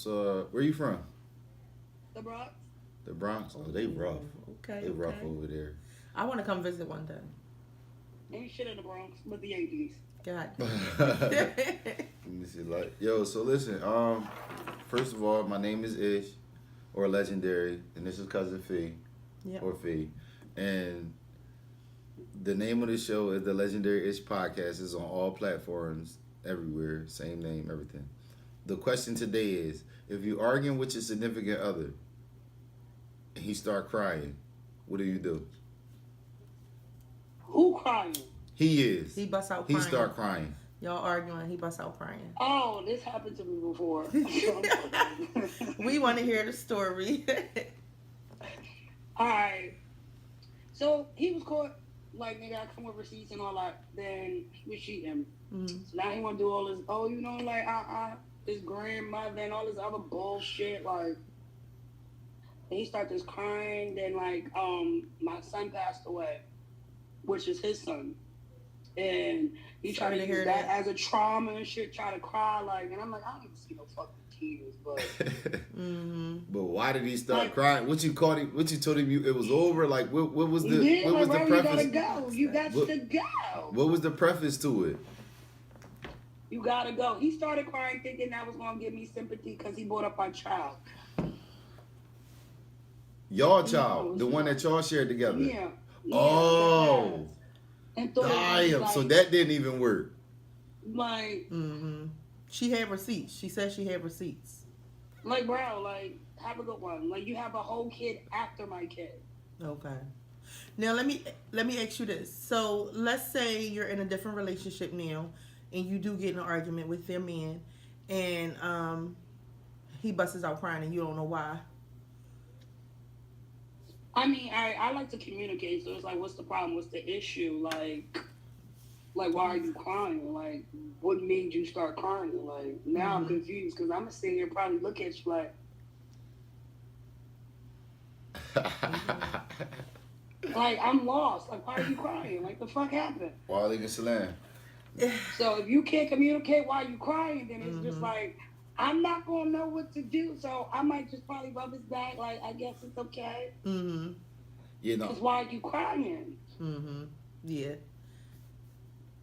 So, where you from? The Bronx. The Bronx? Oh, they rough. Okay. They rough over there. I want to come visit one day. Ain't shit in the Bronx but the Yankees. God. Let me see, like, yo. So listen. First of all, my name is Ish, or Legendary, and this is cousin Fee, Yep. or Fee, and the name of the show is the Legendary Ish Podcast. It's on all platforms, everywhere, same name, everything. The question today is: if you're arguing with your significant other, and he start crying, what do you do? Who crying? He is. He busts out He crying. start crying. Y'all arguing. He busts out crying. Oh, this happened to me before. We want to hear the story. Alright. So he was caught, like, nigga, I come with receipts and all that. Then he was cheating. Mm-hmm. So now he want to do all this, like, his grandmother and all this other bullshit. Like, and he started just crying. Then, like, my son passed away, which is his son. And he tried to use that as a trauma and shit, try to cry, like, and I'm like, I don't even see no fucking tears, but. Mm-hmm. But why did he start crying? What you called him? What you told him? It was over. Like what was the what was the preface? You gotta go. You got to go. What was the preface to it? You gotta go. He started crying, thinking that was gonna give me sympathy because he brought up our child. Y'all child, the one that y'all shared together. Yeah. Oh. And Damn. like, so that didn't even work. Like. Mm-hmm. She had receipts. She said she had receipts. Like, bro, like, have a good one. Like, you have a whole kid after my kid. Okay. Now let me ask you this. So let's say you're in a different relationship now, and you do get in an argument with their man, and he busts out crying, and you don't know why. I mean, I like to communicate, so it's like, what's the problem? What's the issue? Like, why are you crying? Like, what made you start crying? Like, now I'm confused, because I'm going to sit here and probably look at you like, like, I'm lost. Like, why are you crying? Like, the fuck happened? Walaikum salam. So if you can't communicate why you crying, then it's just like, I'm not going to know what to do, so I might just probably rub his back, like, I guess it's okay. Mm-hmm. You know. Because why are you crying? Mm-hmm. Yeah.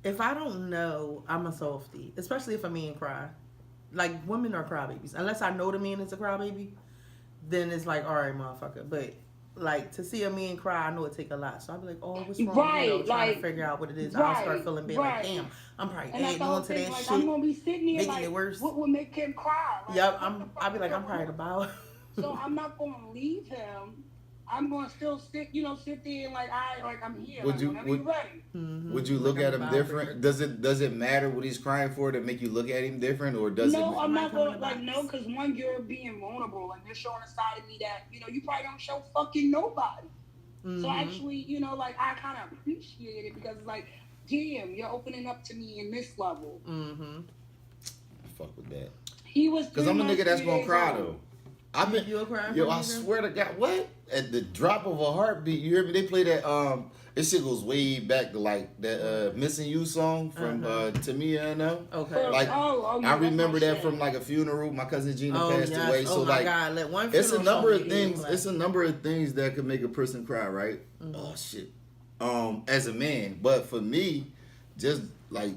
If I don't know, I'm a softie, especially if a man cry. Like, women are crybabies. Unless I know the man is a crybaby, then it's like, all right, motherfucker. But, like, to see a man cry, I know it take a lot. So I'll be like, oh, what's wrong? Right, you know, trying like, to figure out what it is. right, I'll start feeling bad. right. Like, damn, I'm probably And adding on to that like, shit. I'm gonna be sitting here making like, it worse. what would make him cry? Like, Yep, I'll be like, I'm probably about. So I'm not gonna leave him. I'm gonna still sit there and like I'm here. Would like, you- whenever would- you're ready. Mm-hmm. Would you look Like at I'm him about different? Does it matter what he's crying for to make you look at him different, or does No, it? I'm not coming gonna to like box? no, because one, you're being vulnerable and you're showing a side of me that you probably don't show fucking nobody. Mm-hmm. So actually, like I kind of appreciate it because it's like, damn, you're opening up to me in this level. Mm-hmm. Fuck with that. He was Because I'm a nigga that's gonna cry old. though. I've been, You a cry? yo, I swear to God, what? At the drop of a heartbeat, you hear me? They play that, this shit goes way back to like that Missing You song from Tamia and them. Okay. Like, yeah, I remember that's my that shit. from like a funeral. My cousin Gina Oh, passed yes. away. Oh, So my like, God. Let one it's a funeral number song of be things. play. It's a number of things that could make a person cry, right? Mm-hmm. Oh shit. As a man, but for me, just like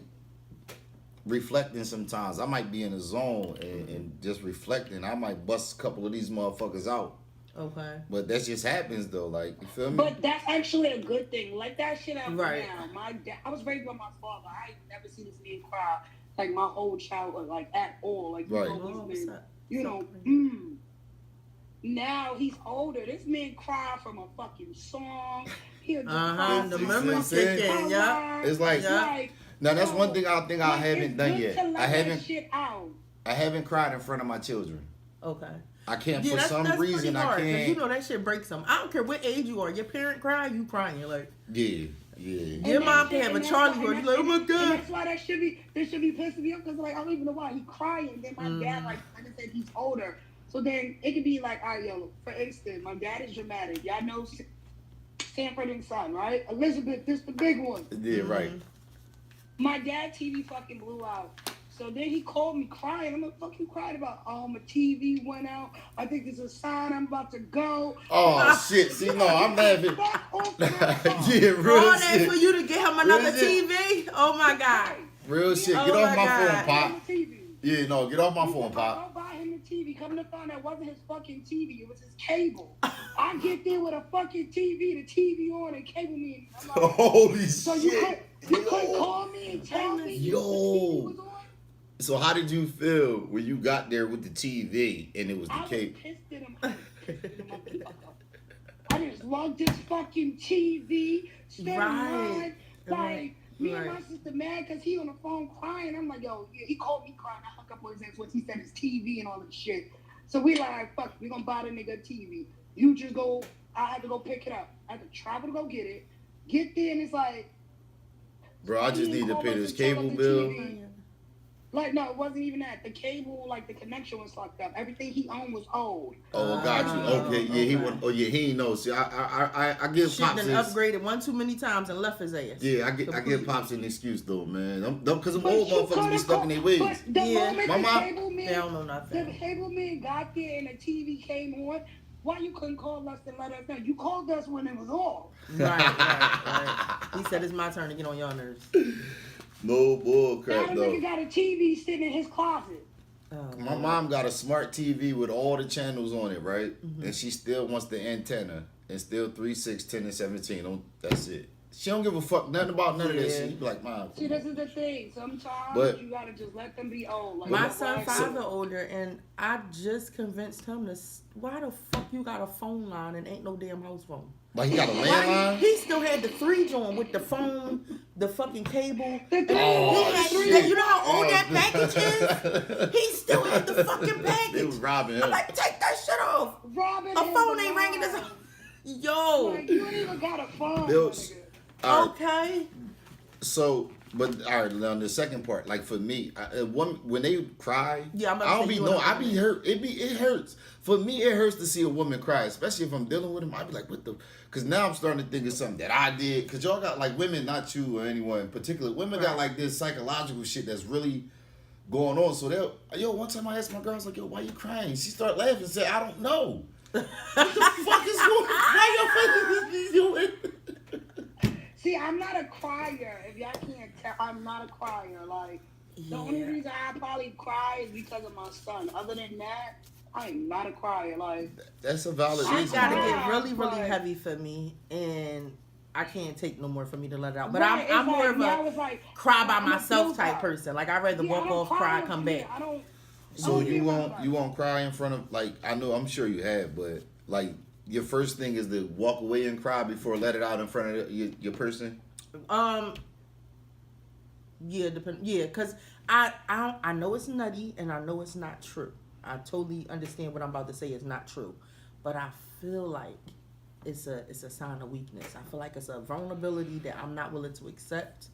reflecting sometimes, I might be in a zone and just reflecting. I might bust a couple of these motherfuckers out. Okay. But that just happens though, like, you feel me? But that's actually a good thing. Let that shit out Right. now. My dad, I was raised by my father. I ain't never seen this man cry like my whole childhood, like at all. Like Right. always Oh, been, Now he's older. This man cried from a fucking song. He'll just cry The from memories fucking kick in, yeah. It's like, Yeah. now that's one thing I think I like, haven't it's done good yet. to let I that haven't shit out. I haven't cried in front of my children. Okay. I can't, Yeah, for that's some pretty reason hard, I 'cause can't. you know that shit breaks them. I don't care what age you are. Your parent cry, you crying. You're like, Yeah. your mom can have a Charlie horse. You're like, oh my And God. that's why this should be pissing me off because like I don't even know why he crying. Then my dad, like I said, he's older. So then it could be like, all right, yo, for instance, my dad is dramatic. Y'all know Sanford and Son, right? Elizabeth, this the big one. Yeah, right. My dad TV fucking blew out. So then he called me crying. I'm like, fuck you crying about? Oh, my TV went out. I think it's a sign I'm about to go. Oh shit! See, no, I'm laughing. Fuck off my phone. Yeah, real All that shit. for you to get him another Real shit. TV? Oh my God. Real shit. Oh Get off my my God. phone, Pop. TV. Yeah, no, get off my He phone, said, Pop. I'll buy him the TV. Come to find out, it wasn't his fucking TV. It was his cable. I get there with a fucking TV, the TV on, and cable me. And I'm like, Holy so shit! you couldn't call me and tell me Yo. the TV was on? So how did you feel when you got there with the TV and it was the I was cable? pissed at him. I was pissed at him, motherfucker. I just lugged this fucking TV, stood in line, like, me and my sister mad because he on the phone crying. I'm like, yo, yeah, he called me crying. I hung up on his ass once he said his TV and all that shit. So we like, fuck, we gonna buy the nigga a TV. You just go, I had to go pick it up. I had to travel to go get it. Get there and it's like, Bro, I just he need to called pay us this and tell us cable the bill. TV. Like, no, it wasn't even that. The cable, like, the connection was fucked up. Everything he owned was old. Oh, got you. Okay, yeah, he went. Oh, yeah, he ain't know. See, I give Shit Pops done his. upgraded one too many times and left his ass. Yeah, I Completely. give Pops an excuse though, man. Because them But old you motherfuckers be could've stuck in their ways. But the Yeah. moment My the mom- cable They man, don't know the nothing. cable man got there and the TV came on, why you couldn't call us and let us know? You called us when it was off. Right. He said it's my turn to get on your nerves. No bull Now crap the though. nigga got a TV sitting in his closet. Oh, My mom got a smart TV with all the channels on it, right? And she still wants the antenna and still 3, 6, 10, and 17. That's it. She don't give a fuck nothing about none of that Yeah. shit. You be like, Mom. See, this is the thing. Sometimes But- you gotta just let them be old. Like, My you son know, 5 and older, and I just convinced him to. Why the fuck you got a phone line and ain't no damn house phone? Like he got a Why? landline? He still had the 3 joint with the phone, the fucking cable. The And three- he had- shit. you know how old that Oh, package is? He still had the fucking They package. was robbing I'm him. like, take that shit off. Robin A is phone ain't alive. ringing this. Yo. Like, you ain't even got a phone. Bill- my nigga. All right, Okay. so, but all right, now the second part, like for me, when they cry, Yeah, I'm about to I don't say be you no, and I be hurt. It hurts. For me, it hurts to see a woman cry, especially if I'm dealing with them. I be like, what the? Because now I'm starting to think of something that I did. Because y'all got like women, not you or anyone in particular. Women got like this psychological shit that's really going on. So one time I asked my girl, I was like, yo, why you crying? She started laughing and said, I don't know. What the fuck is going? Why your face is doing? See, I'm not a crier. If y'all can't tell, I'm not a crier. Like, the only Yeah. reason I probably cry is because of my son. Other than that, I am not a crier. Like, That's a valid She reason. gotta though. get really, really Right. heavy for me, and I can't take no more for me to let it out. But right, it's I'm more like, of me, I a was like, cry by I'm a myself feel type guy. person. Like I'd rather Yeah, walk I don't off, cry, over come here. back. I don't. So I you don't won't cry in front of, like, I know, I'm sure you have, but like your first thing is to walk away and cry before let it out in front of your person. Yeah, yeah, cause I know it's nutty and I know it's not true. I totally understand what I'm about to say is not true, but I feel like it's a sign of weakness. I feel like it's a vulnerability that I'm not willing to accept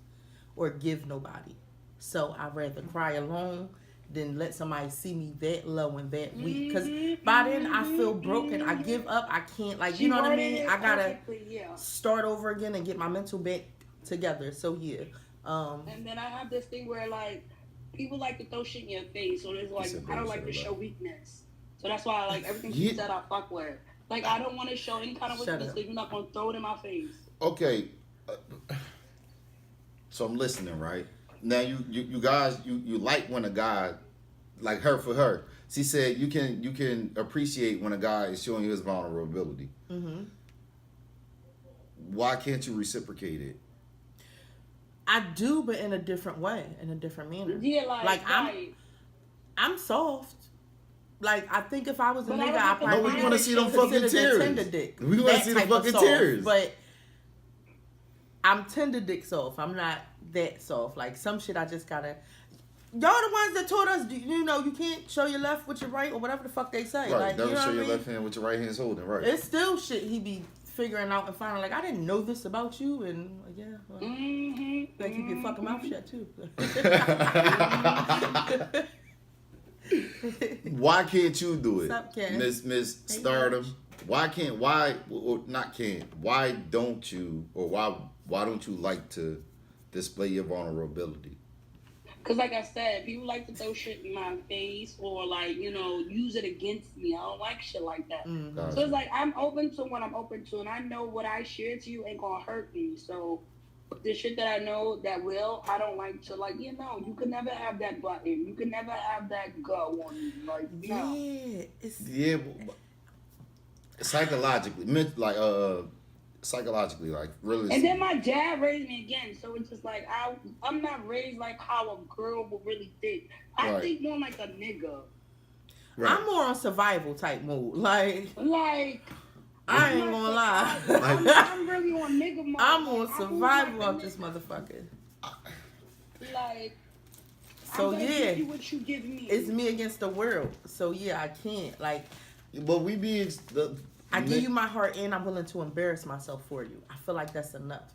or give nobody. So I'd rather cry alone than let somebody see me that low and that weak. Cause by then I feel broken. I give up. I can't, like, you know what I mean? I gotta Yeah. start over again and get my mental back together. So yeah. And then I have this thing where, like, people like to throw shit in your face. So there's like, said I don't like to bullshit, show weakness. So that's why, like, everything Yeah. she said, I fuck with. Like, I don't want to show any kind of Shut weakness. up. So you're not gonna throw it in my face. Okay, so I'm listening, right? Now you guys you like when a guy, like her for her. She said you can appreciate when a guy is showing you his vulnerability. Mm-hmm. Why can't you reciprocate it? I do, but in a different way, in a different manner. Yeah, like I'm soft. Like, I think if I was a But I nigga, don't I have to probably No, we would wanna see them consider fucking that tears. Tender dick. We wanna That see the type of fucking soft. tears. But I'm tender dick soft. I'm not that soft. Like, some shit I just gotta. Y'all the ones that taught us, you know, you can't show your left with your right or whatever the fuck they say. Right, Like, never you know show what your I mean? left hand with your right hand's holding. Right. It's still shit he be figuring out and finding. Like, I didn't know this about you, and like, yeah, well, you better keep your fucking mouth shut too. Why can't you do it, Stop, Ken. Miss Hey, Stardom? Why don't you, or why don't you like to display your vulnerability? Cause like I said, people like to throw shit in my face or like, use it against me. I don't like shit like that. Mm-hmm. So it's like I'm open to what I'm open to, and I know what I share to you ain't gonna hurt me. So the shit that I know that will, I don't like to like. You can never have that button. You can never have that go on you. Like no. Yeah, it's Yeah, but psychologically, psychologically, like really. And then my dad raised me again, so it's just like I'm not raised like how a girl would really think. I Right. think more like a nigga. Right. I'm more on survival type mode. Like Like I ain't gonna lie. I'm really on nigga mode. I'm Like, on I move survival like a off this motherfucker. Like So I'm gonna yeah, give you what you give me. it's me against the world. So yeah, I can't. Like But we be I give you my heart and I'm willing to embarrass myself for you. I feel like that's enough.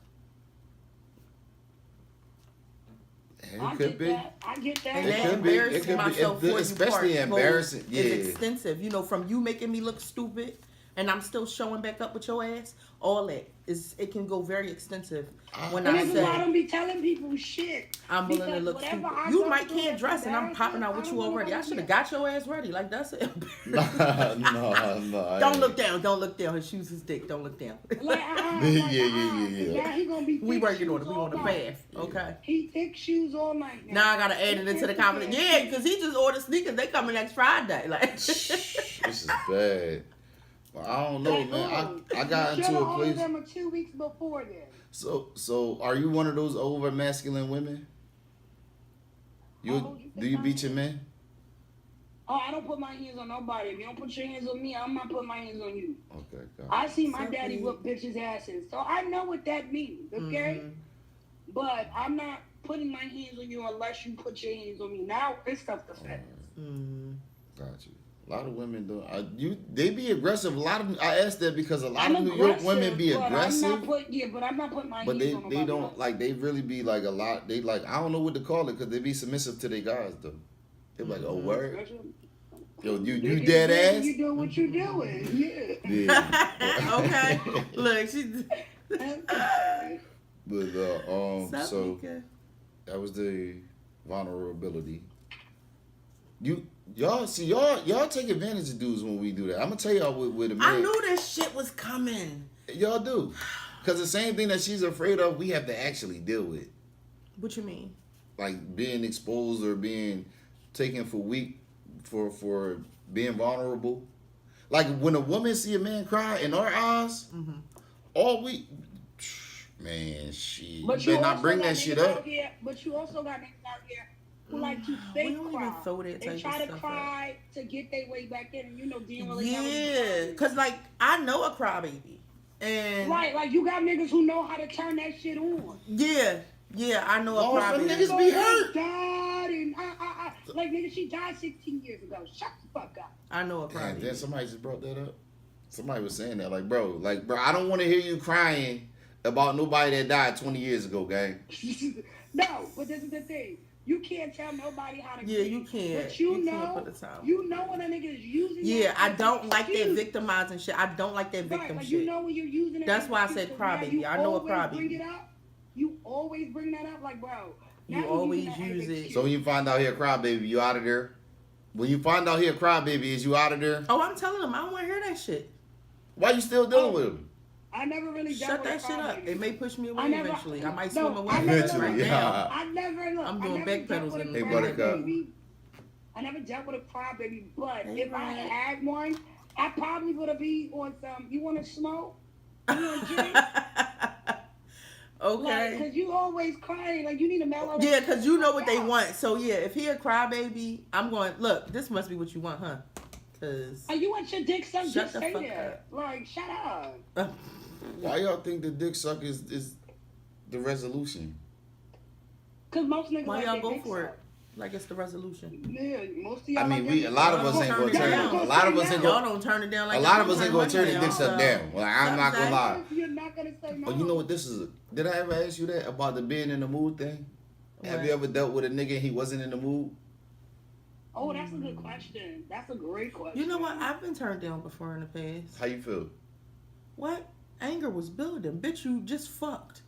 It could be. I get that. And It that could be. It embarrassing could be. myself for you Especially part embarrassing. goes- Yeah. is extensive. From you making me look stupid and I'm still showing back up with your ass. All that it can go very extensive. When And I this is why I say don't be telling people shit. I'm willing to Because look whatever stupid, I you go might through can't that's dress and I'm popping out embarrassing, with I you don't already. I wanna should have hear. got your ass ready. Like that's it. No. Don't look down. Don't look down. His shoes is thick. Don't look down. Like, Yeah. Now he gonna be We thick working on shoes it. We all on the night. path. Okay. He thick shoes all night. Now I gotta add it into the confidence. Yeah, because he just ordered sneakers. They coming next Friday. Like This is bad. Well, I don't know, man. I got into a place. Them 2 weeks before then. So are you one of those over masculine women? Oh, Do you beat your men? Oh, I don't put my hands on nobody. If you don't put your hands on me, I'm not putting my hands on you. Okay, got I see my Something. daddy whoop bitches' asses, so I know what that means, okay? Mhm. But I'm not putting my hands on you unless you put your hands on me. Now it's self-defense. Mhm. Got you. A lot of women don't. They be aggressive. I asked that because a lot I'm of New York aggressive, women be but aggressive. but I'm not putting my But hands on nobody they don't else. like. They really be like a lot. They like I don't know what to call it because they be submissive to their guys though. They be like, oh word, yo you dead ass. You doing what you doing, yeah. Yeah. Okay. Look, she's. But so Sabika. that was the vulnerability. Y'all take advantage of dudes when we do that. I'm gonna tell y'all with a man. I knew this shit was coming. Y'all do, because the same thing that she's afraid of, we have to actually deal with, What you mean? like being exposed or being taken for weak for being vulnerable. Like when a woman see a man cry in our eyes, Mhm. all we, man, shit, But you better not also bring got that shit niggas up. out here- But you also got niggas out here who like to We fake don't cry. even throw that They type try of to stuff cry to get their way back in, and didn't really know what Yeah, you cause like I know a crybaby, and Right, like you got niggas who know how to turn that shit on. yeah, I know a Oh, some crybaby. niggas be hurt. God, and like nigga, she died 16 years ago. Shut the fuck up. I know a Damn, crybaby. then somebody just brought that up. Somebody was saying that, like, bro, I don't want to hear you crying about nobody that died 20 years ago, gang. No, but this is the thing. You can't tell nobody how to Yeah, grieve. you can't. But You can't put the time. You know when a nigga is using Yeah, that I as an don't like that excuse. victimizing shit. I don't like that Right, victim like shit. you know when you're using it. That's as why I an said excuse, so now crybaby. you I know a always crybaby. Bring it up. You always bring that up, like bro. You now you're always using that as use an it. excuse. So when you find out he a crybaby, you out of there? When you find out he a crybaby, is you out of there? Oh, I'm telling them I don't want to hear that shit. Why you still dealing with him? I never really dealt Shut with that a shit up. crybaby. It may push me I away never- eventually. I might no, swim away I never- Eventually, right yeah. now. I never look. I'm I doing never back dealt pedals with a in Hey, the Buttercup. crybaby. I never dealt with a crybaby, but Hey, if I Brian. had one, I probably would have been on some. You want to smoke? You want to drink? Okay. Like, cause you always crying. Like you need a mellow. Yeah, because you know what they want. So, yeah, if he a crybaby, I'm going, look, this must be what you want, huh? Because. You want your dick sucked? Shut Just the say fuck that. Like, shut up. Why y'all think the dick suck is the resolution? Cause most niggas Why like y'all their go dick for it? sucked. Like it's the resolution. Yeah, most of y'all. I mean, like a lot of us ain't gonna turn it. A lot of us ain't Y'all gonna. don't turn it down like A lot of us ain't gonna turn the dicks up down. Like, I'm not gonna lie. You're not gonna say no. Oh, you know what this is? Did I ever ask you that about the being in the mood thing? Have What? you ever dealt with a nigga and he wasn't in the mood? Oh, that's a good question. That's a great question. You know what? I've been turned down before in the past. How you feel? What? Anger was building. Bitch, you just fucked.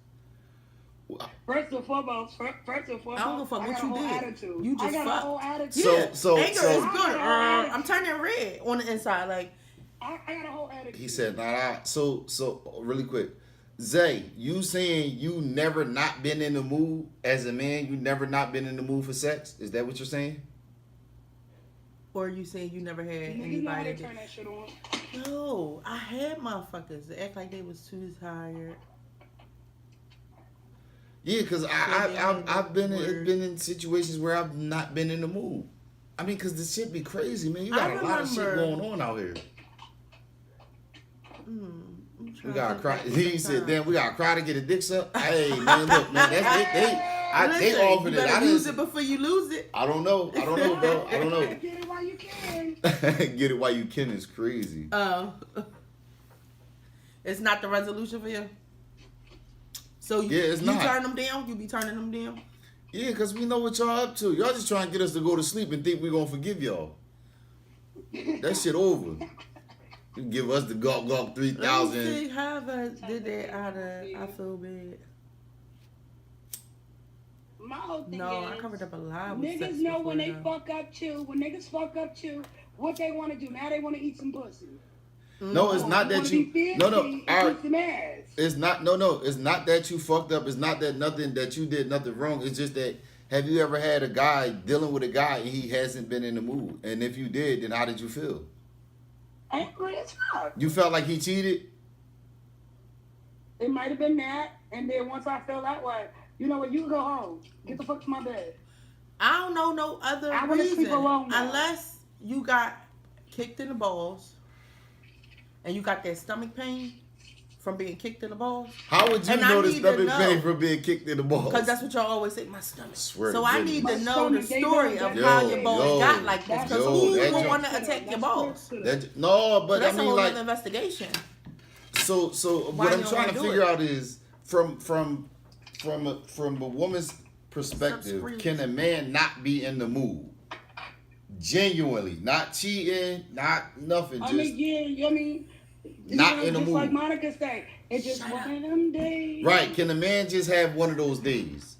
First and foremost, I don't give a fuck I what got you a whole did. attitude. You just I got fuck. a whole attitude. Yeah. So- Anger so- is I good. got a whole I'm turning red on the inside. Like, I got a whole attitude. He said, "Nah." So really quick, Zay, you saying you never not been in the mood as a man? You never not been in the mood for sex? Is that what you're saying? or you saying you never had Niggas know how anybody to turn that shit on. No, I had motherfuckers that act like they was too tired. Yeah, because Yeah, I've been word. been in situations where I've not been in the mood. I mean, because this shit be crazy, man. You got a lot of shit remember- going on out here. I'm trying We gotta to cry. think He of said, time. "Damn, we gotta cry to get a dick suck." Hey, man, look, man, that's they Listen, offered you it. better I use it didn't. before you lose it. I don't know, bro. I don't know. Get it while you can. Get it while you can is crazy. It's not the resolution for you. So Yeah, it's you not. turn them down. You be turning them down. Yeah, because we know what y'all up to. Y'all just trying to get us to go to sleep and think we gonna forgive y'all. That shit over. You give us the Gawk Let me 3000. see how I did that out of. I feel bad. My whole thing No, is, I covered up a lot with sex niggas know when they before, fuck up too. When niggas fuck up too, what they want to do now? They want to eat some pussy. No, it's not that wanna you. be No, no. fancy All and right. eat some ass. It's not. No. It's not that you fucked up. It's not that nothing that you did nothing wrong. It's just that. Have you ever had a guy dealing with a guy and he hasn't been in the mood? And if you did, then how did you feel? Angry as fuck. You felt like he cheated? It might have been that, and then once I feel that way, you know what? You can go home. Get the fuck to my bed. I don't know no other I wanna reason sleep alone now. unless you got kicked in the balls and you got that stomach pain from being kicked in the balls. How would you And I know the need to stomach know. pain from being kicked in the balls? Because that's what y'all always say, my stomach. Swear So to I goodness. need My to know the stomach, they story know of that. how Yo, your balls yo, got like this. That's Because yo, who that would joint- want to attack your balls? No, So but that's I a mean, whole like, other investigation. so Why what I'm you don't trying to wanna do figure it? out is from a woman's perspective, Stop can a man not be in the mood? Genuinely, not cheating, not nothing, I just mean, yeah, I mean, not in the just mood. like Monica said, it's just Shut one of them days. Right? Can a man just have one of those days?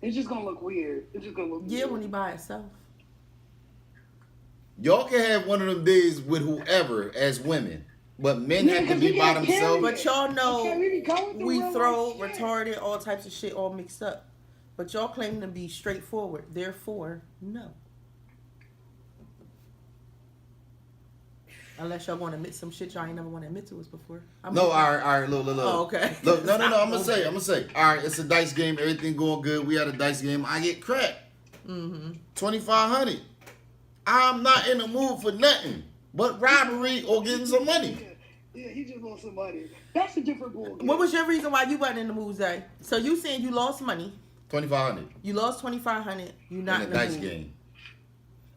It's just gonna look weird. It's just gonna look Yeah, weird. when he by himself. Y'all can have one of them days with whoever as women, but men Yeah, have to 'cause be we by get themselves. carried. But y'all know Okay, we be going through we real throw life shit. retarded, all types of shit all mixed up. But y'all claim to be straightforward. Therefore, no. Unless y'all want to admit some shit y'all ain't never want to admit to us before. No, all right, look. Oh, okay. Look, no. I'm gonna say. All right, it's a dice game. Everything going good. We had a dice game. I get cracked. 2,500. I'm not in the mood for nothing but robbery or getting some money. Yeah, he just lost some money. That's a different ball game. What was your reason why you wasn't in the mood, Zay? So you saying you lost money. 2,500 You lost 2,500. You not in in a the dice mood. game,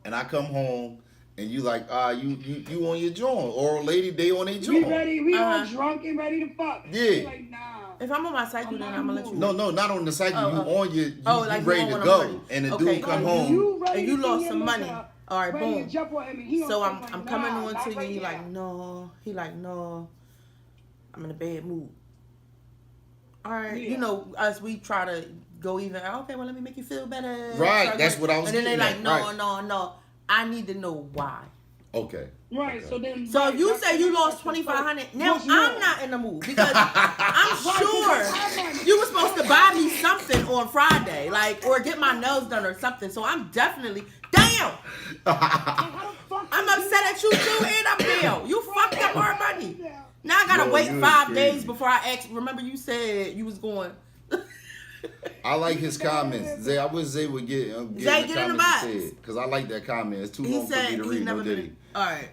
and I come home and you like you on your joint, or a lady they on their We joint. ready? We all Uh-huh. drunk and ready to fuck. Yeah. They like, nah. If I'm on my cycle, I'm then not I'm gonna in let the you. No, not on the cycle. Oh, you oh. on your you, Like you you ready on to when I'm go, ready. and the Okay, dude come and home. ready and you to lost see some him money. up, All right, ready boom. to jump on him, and he So gonna I'm say, I'm nah, coming on not to you. right And you now. like no. He like no. I'm in a bad mood. All right, Yeah. you know us. We try to go even. Okay, well let me make you feel better. Right, So that's what I was And then they getting like at, no. I need to know why. Okay. Right, Okay. so then. So right, if you that's say the you next lost question. 2,500, now What's I'm wrong? not in the mood because I'm Right, sure because I'm not- you were supposed to buy me something on Friday, like or get my nails done or something. So I'm definitely damn. How the fuck I'm you do upset at you too, and I'm down. You fucked up our money. that? Now I gotta Yo, wait you 5 is days crazy. before I ask. Remember you said you was going. I like his comments. Zay, I wish Zay would get Zay, the get in the comments he box. said, because I like that comment. It's too He long for said me to he read. never No been. diddy. All right,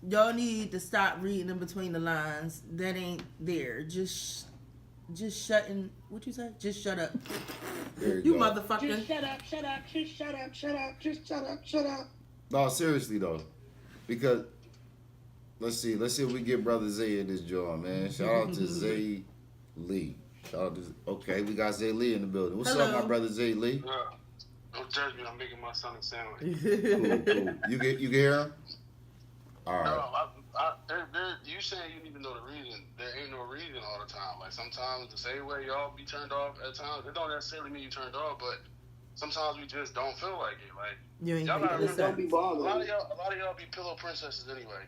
y'all need to stop reading in between the lines. That ain't there. Just shutting. What you say? Just shut up. There You go. motherfucker. Just shut up, just shut up. No, seriously though, because let's see if we get brother Zay in this joint, man. Shout out to Zay Lee. Shout out to okay, we got Zay Lee in the building. What's Hello. up, my brother Zay Lee? Yeah. Don't judge me. I'm making my son a sandwich. Cool. You can hear him? All No, right. you saying you need to know the reason. There ain't no reason all the time. Like sometimes the same way y'all be turned off at times, it don't necessarily mean you turned off, but sometimes we just don't feel like it. Like You ain't y'all making gotta this Don't remember, be up. bothered. a lot of y'all be pillow princesses anyway.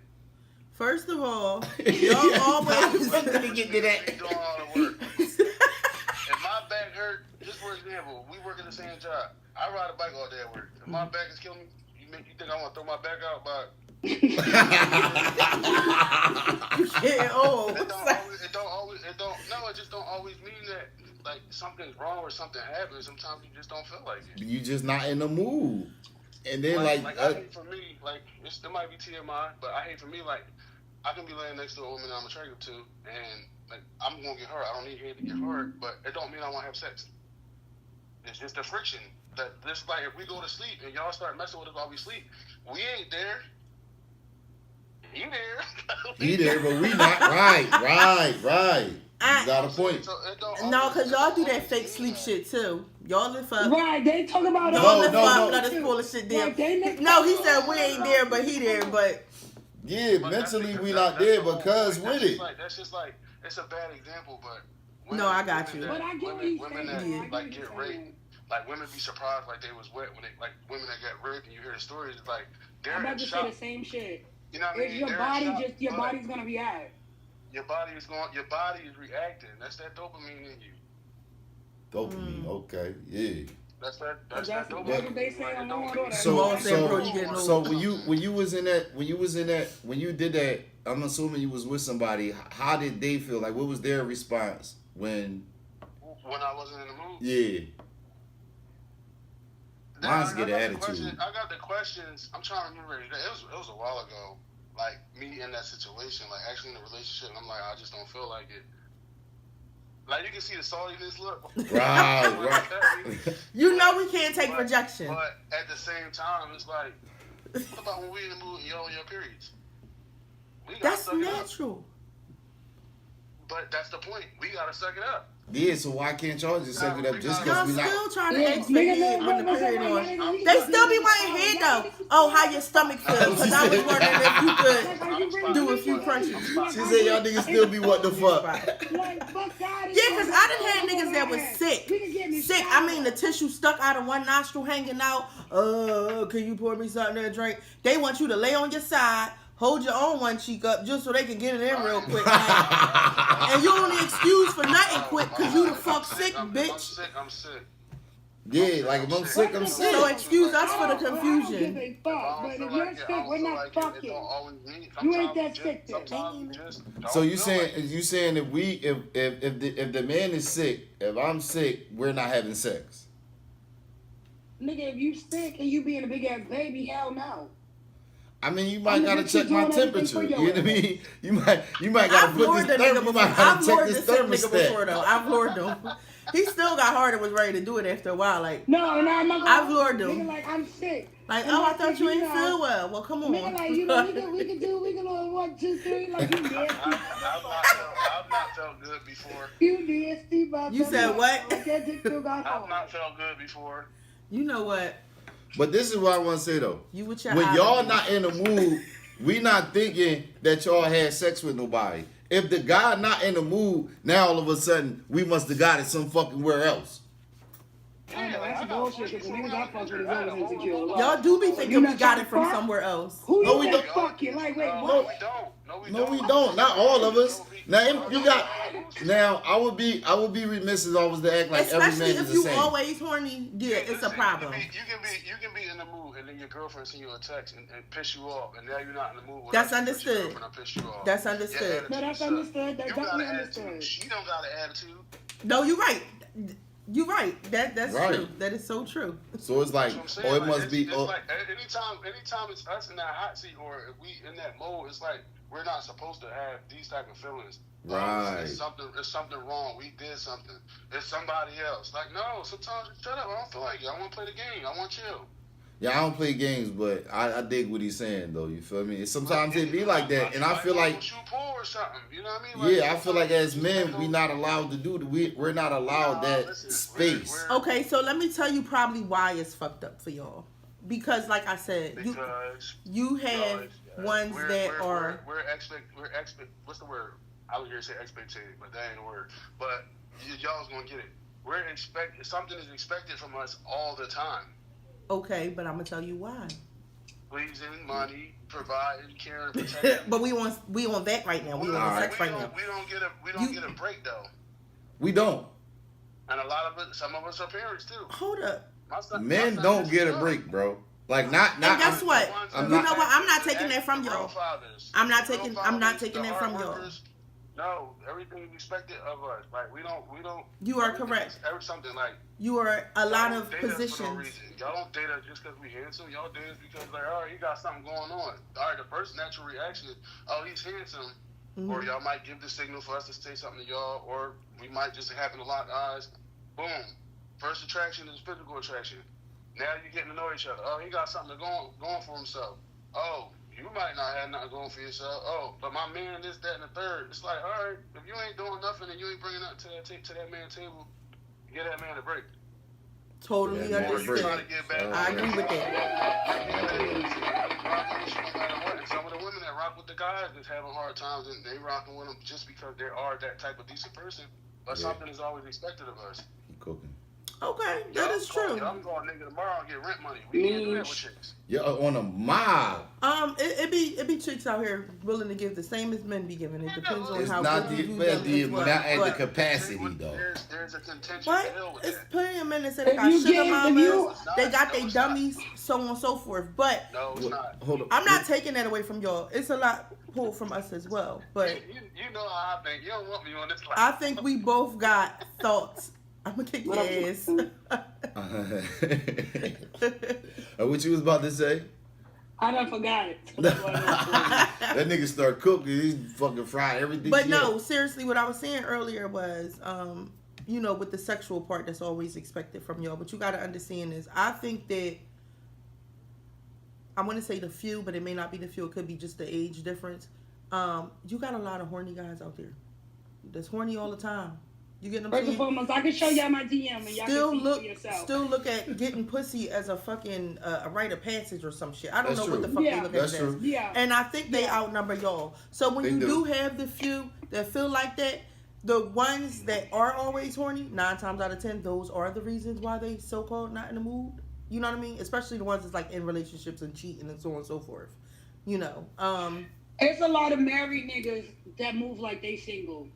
First of all, y'all always Let me get to that. We doing all the work. If my back hurt, just for example, we work at the same job. I ride a bike all day at work. If my back is killing me, you think I want to throw my back out? But it just don't always mean that like something's wrong or something happened. Sometimes you just don't feel like it. You just not in the mood. And then I hate for me, like it might be TMI, but I hate for me, like I can be laying next to a woman I'm attracted to, and like I'm gonna get hurt. I don't need her to get hurt, but it don't mean I want to have sex. It's just the friction. That this like if we go to sleep and y'all start messing with us while we sleep, we ain't there. He there. He there, but we not. Right. You got a point. So No, because y'all do that fake sleep shit too. Y'all lift up. Right, they talk about Y'all lift no. up, let us pull the shit down. Like, No, he said we ain't there, but he there, but. Yeah, mentally we not there because with it. That's just like it's a bad example, but No, I got you. But I get what he's women saying. that like get raped, like women be surprised like they was wet when they like women that get raped and you hear the stories it's like they're I'm in about to say shock. the same shit. You know what I mean? It's your They're body in shock, your but body's gonna react. your body is reacting. That's that dopamine in you. Dopamine, okay, yeah. That's that That's dopamine. what they say on Law and Order. So when you was in that when you did that, I'm assuming you was with somebody. How did they feel? Like, what was their response when I wasn't in the mood? Yeah. Mine's get an attitude. I got the questions. I'm trying to remember. It was a while ago. Like me in that situation, like actually in a relationship, and I'm like, I just don't feel like it. Like you can see the saltiness look. Right. You know we can't take rejection. But at the same time, it's like, what about when we in the mood and y'all in your periods? That's natural. But that's the point. We gotta suck it up. Yeah, so why can't y'all just suck it up just Y'all because we still not? trying to ask for head when the period on. They still be wanting head though. Oh, how your stomach feel? Because I was wondering if you could do a few crunches. She said y'all niggas still be what the fuck? Yeah, because I done had niggas that was sick. Sick. I mean, the tissue stuck out of one nostril hanging out. Can you pour me something to drink? They want you to lay on your side. Hold your own one cheek up just so they can get it in real quick. And you only excuse for nothing quick because you the fuck sick, bitch. I'm sick. Yeah, like if I'm sick, I'm sick. So excuse us for the confusion. But if you're sick, we're not fucking. You ain't that sick then. So you saying if the man is sick, if I'm sick, we're not having sex. Nigga, if you sick and you being a big ass baby, hell no. I mean, you might gotta check my temperature. You know what I mean? You might gotta put this I've lured this this nigga before thermostat. though. I've lured him. He still got hard and was ready to do it after a while. Like No, I'm not gonna. I've lured him. Nigga, like I'm sick. Like, oh, I thought you ain't feel well. Well, come on. Nigga, like we can do 1, 2, 3. Like you did. I've not felt good before. You did, Steve. You said what? That dick still got I've hard. not felt good before. You know what? But this is what I want to say though. You with your When eyes y'all on not in the mood, we not thinking that y'all had sex with nobody. If the guy not in the mood, now all of a sudden we must have got it some fucking where else. Yeah, that's bullshit. Because niggas I fuck with is always insecure. Y'all do be thinking we got it from somewhere else. Who No, you we think don't. fuck you? Like, wait, No, what? we don't. No, we don't. Not all of us. Now you got. Now I would be remiss as always to act like every Especially man is if the you same. always horny. Yeah, it's a problem. You can be in the mood and then your girlfriend send you a text and piss you off, and now you're not in the mood. That's understood. That's Yeah, understood. No, that's understood. That's You got definitely an attitude. understood. She don't got an attitude. No, you're right. You're right. That's Right. true. That is so true. So it's like, That's what I'm saying. it must be. It's like anytime it's us in that hot seat or if we in that mode, it's like we're not supposed to have these type of feelings. Right. It's something wrong. We did something. It's somebody else. Like no, sometimes shut up. I don't feel like it. I want to play the game. I want chill. Yeah, I don't play games, but I dig what he's saying though. You feel me? Sometimes it be like that, and I feel like, shoot pool or something. You know what I mean? Like, yeah, I feel like as men, we not allowed to do. We're not allowed that space. Okay, so let me tell you probably why it's fucked up for y'all. because like I said, you have ones that are what's the word? I was gonna say expectated, but that ain't a word. But y'all's gonna get it. Something is expected from us all the time. okay, but I'm gonna tell you why. Pleasing, money, providing, caring, protecting. But we want that right now. We want sex right now. We don't get a break though. We don't. And some of us are parents too. Hold up. Men don't get a break, bro. Like not. And guess what? I'm You not- know what? I'm not taking that from y'all. I'm not taking that from y'all. No, everything is expected of us. Like we don't. You are correct. Something like you are a lot of date us for no positions. reason. Y'all don't date us just because we handsome. Y'all date us because like, all right, he got something going on. All right, the first natural reaction is, oh, he's handsome. Mm-hmm. Or y'all might give the signal for us to say something to y'all, or we might just happen to lock eyes. Boom. First attraction is physical attraction. Now you're getting to know each other. Oh, he got something going for himself. Oh, you might not have nothing going for yourself. Oh, but my man, this, that, and the third. It's like, all right, if you ain't doing nothing and you ain't bringing nothing to that man's table, get that man a break. Totally understand. I agree with that. And some of the women that rock with the guys is having hard times, and they rocking with them just because they are that type of decent person. But something is always expected of us. You cooking. Okay, that is true. I'm going nigga tomorrow and get rent money. We can't do that with chicks. You're on a mob. It be chicks out here willing to give the same as men be giving. It depends on It's how not good the you do them as well. not at the But- capacity though. There's a contention But deal with it's that. plenty of men that say they If got you sugar give- if mamas, you- they got No, their it's not. dummies, so on and so forth. But No, it's not. Hold up. I'm not taking that away from y'all. It's a lot pulled from us as well. But You know how I think. You don't want me on this line. I think we both got thoughts. I'm gonna kick your ass. What you was about to say? I done forgot it. That nigga start cooking. He's fucking fried everything. But he no, had. seriously, what I was saying earlier was, with the sexual part that's always expected from y'all. But you got to understand is, I think that, I want to say the few, but it may not be the few. It could be just the age difference. You got a lot of horny guys out there that's horny all the time. You get what I'm First and saying? foremost, I can show y'all my DM and y'all can see for yourself. Still look at getting pussy as a fucking a rite of passage or some shit. I don't That's know what true. the fuck Yeah. they look That's at true. it as. Yeah. And I think they outnumber y'all. So when They you do. do have the few that feel like that, the ones that are always horny, 9 times out of 10, those are the reasons why they so-called not in the mood. You know what I mean? Especially the ones that's like in relationships and cheating and so on and so forth. You know. It's a lot of married niggas that move like they single.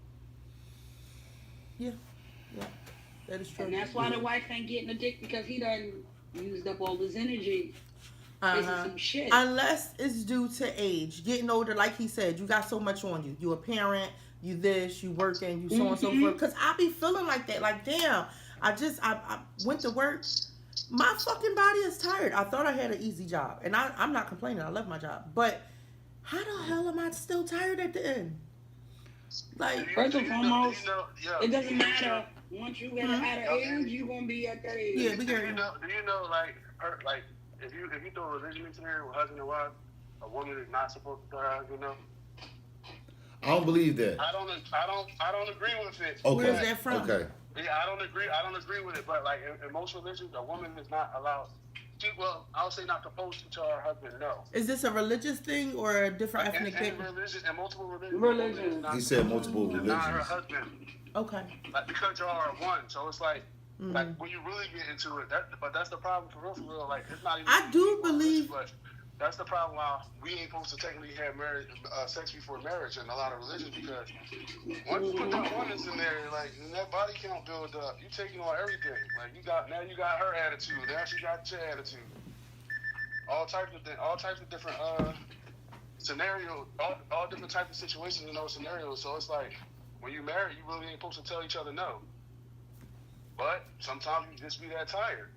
Yeah. That is true. And that's why the wife ain't getting a dick, because he done used up all his energy. This is some shit. Unless it's due to age. Getting older, like he said, you got so much on you. You a parent, you this, you working, you so on and so forth. Because I be feeling like that. Like, damn, I went to work. My fucking body is tired. I thought I had an easy job. And I'm not complaining. I love my job. But how the hell am I still tired at the end? Like, First and foremost, it doesn't matter. Once you get at an age, you gonna be at that age. yeah, we Do get you know, like if you throw religion into there with husband and wife, a woman is not supposed to throw her husband up? I don't believe that. I don't agree with it. Okay. Where's that from? Okay. Yeah, I don't agree with it. But like in most religions, a woman is not allowed. I'll say not supposed to tell her husband no. Is this a religious thing or a different ethnic thing? In multiple religions. Religion. He said multiple Not her religions. husband. Okay. Like, because y'all are one, so it's like when you really get into it. But that's the problem for real. Like, it's not even. I do believe. But that's the problem. Why we ain't supposed to technically have marriage, sex before marriage in a lot of religions, because once you put that oneness in there, like, and that body count build up, you taking on everything. Like, you got her attitude, now she got your attitude. All types of different scenarios, all different types of situations in those scenarios. So it's like, when you marry, you really ain't supposed to tell each other no. But sometimes you just be that tired.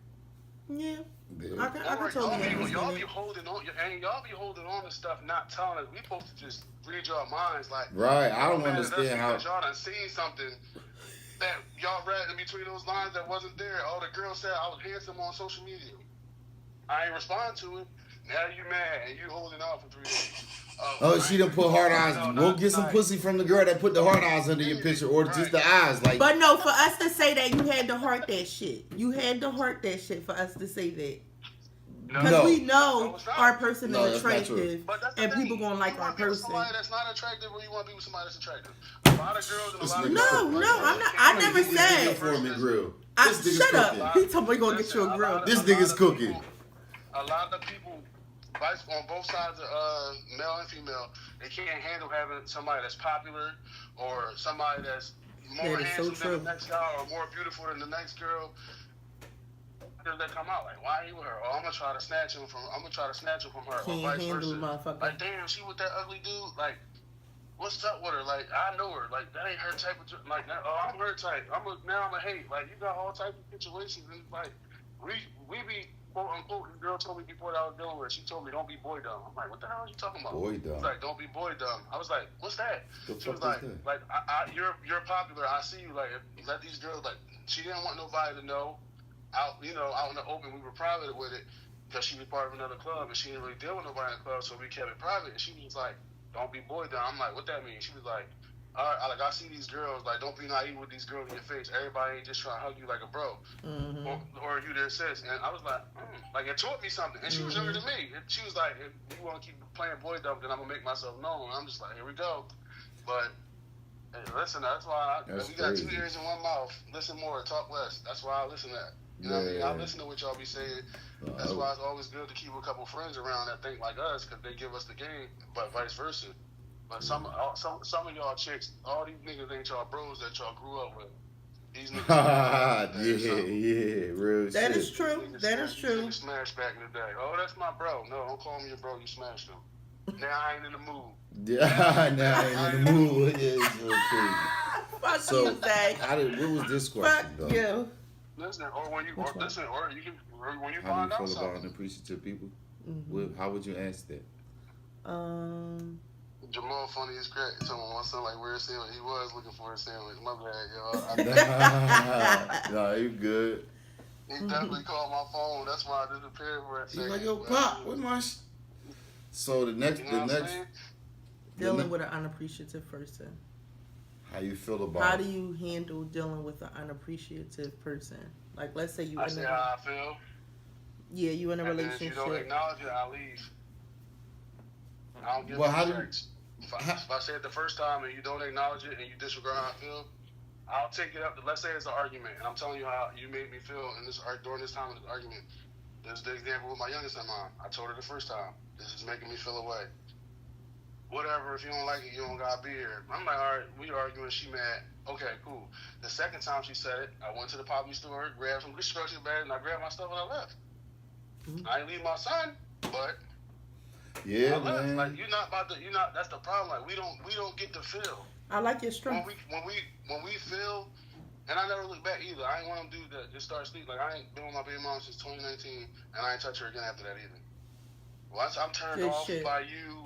Yeah. Yeah. I can totally understand Y'all it. be holding on to stuff, not telling us. We supposed to just read your minds, like. Right. I don't man, understand how. y'all done seen something that y'all read in between those lines that wasn't there. All the girls said I was handsome on social media. I ain't respond to it. Now you mad and you holding out for 3 days. Oh, she done put hard eyes. No, We'll not get some tonight. pussy from the girl that put the hard eyes under your picture, or just the eyes. Like, But no, for us to say that, you had to heart that shit. You had to heart that shit for us to say that. Because No. we know No, it's not. our person No, is that's not true. attractive, But that's the and thing. people gonna like you our want to be with person. somebody that's not attractive, or you want to be with somebody that's attractive. A lot of girls and a This lot of nigga guys. cooking. No, I'm not. I never This nigga said. for me grill. I, This nigga's shut up. cooking. He told me gonna get you a grill. This nigga's cooking. A lot of people, on both sides of male and female, they can't handle having somebody that's popular or somebody that's more That is so handsome true. than the next guy or more beautiful than the next girl. They come out like, why are you with her? Oh, I'm gonna try to snatch him from her, or Can't vice handle versa. motherfucker. Like, damn, she with that ugly dude. Like, what's up with her? Like, I know her. Like, that ain't her type of. Like, oh, I'm her type. Now I'm a hate. Like, you got all types of situations, and like, we be quote unquote. The girl told me before that I was dealing with her, she told me don't be boy dumb. I'm like, what the hell are you talking about? Boy dumb. She's like, don't be boy dumb. I was like, what's that? The She was fuck is like, that? you're popular. I see you. Like, let these girls. Like, she didn't want nobody to know. Out in the open, we were private with it because she was part of another club and she didn't really deal with nobody in the club, so we kept it private. And she was like, "Don't be boy down." I'm like, "What that mean?" She was like, "All right, I see these girls. Like, don't be naive with these girls in your face. Everybody ain't just trying to hug you like a bro, or you their sis." And I was like, like it taught me something. And she was younger than me. And she was like, "If you want to keep playing boy dumb, then I'm gonna make myself known." And I'm just like, "Here we go." But hey, listen, that's why we got crazy. 2 ears and 1 mouth. Listen more, talk less. That's why I listen to that. You know what I mean? I listen to what y'all be saying. That's why it's always good to keep a couple friends around that think like us, because they give us the game, but vice versa. But some of y'all chicks, all these niggas ain't y'all bros that y'all grew up with. These niggas. yeah, real shit. That is true. That is true. Niggas smashed back in the day. Oh, that's my bro. No, don't call me your bro. You smashed him. Now I ain't in the mood. Yeah, now I ain't in the mood. Yeah, it's so crazy. Fuck So, you, Zay. what was this Fuck question, though? you. Listen, or when you Which one? listen, or you can when you How find do out you feel about something. unappreciative people? Mhm. How would you answer that? Jamal funny as crap. Someone wants something like weird sandwich. He was looking for a sandwich. My bad, y'all. No, you good. He definitely called my phone. That's why I disappeared for a He's second. like, yo, Pop, where's my So You know what I'm saying? Dealing with an unappreciative person. how you feel about How do you handle dealing with an unappreciative person? Like, let's say you I in say a how I feel. yeah, you in a And then if you don't relationship. acknowledge it, I leave. I don't give Well, no how do- checks. If I say it the first time and you don't acknowledge it and you disregard how I feel, I'll take it up. Let's say it's an argument, and I'm telling you how you made me feel in this during this time of this argument. This is the example with my youngest in mind. I told her the first time, this is making me feel away. Whatever, if you don't like it, you don't gotta be here. I'm like, all right, we arguing, she mad. Okay, cool. The second time she said it, I went to the poppy store, grabbed some construction bags, and I grabbed my stuff and I left. I ain't leave my son, but Yeah, I left. man. Like that's the problem. Like we don't get to feel. I like your When strength. we feel, and I never look back either. I ain't one of them dudes that just start sleep. Like I ain't been with my baby mom since 2019, and I ain't touch her again after that either. Once I'm turned Good off shit. by you,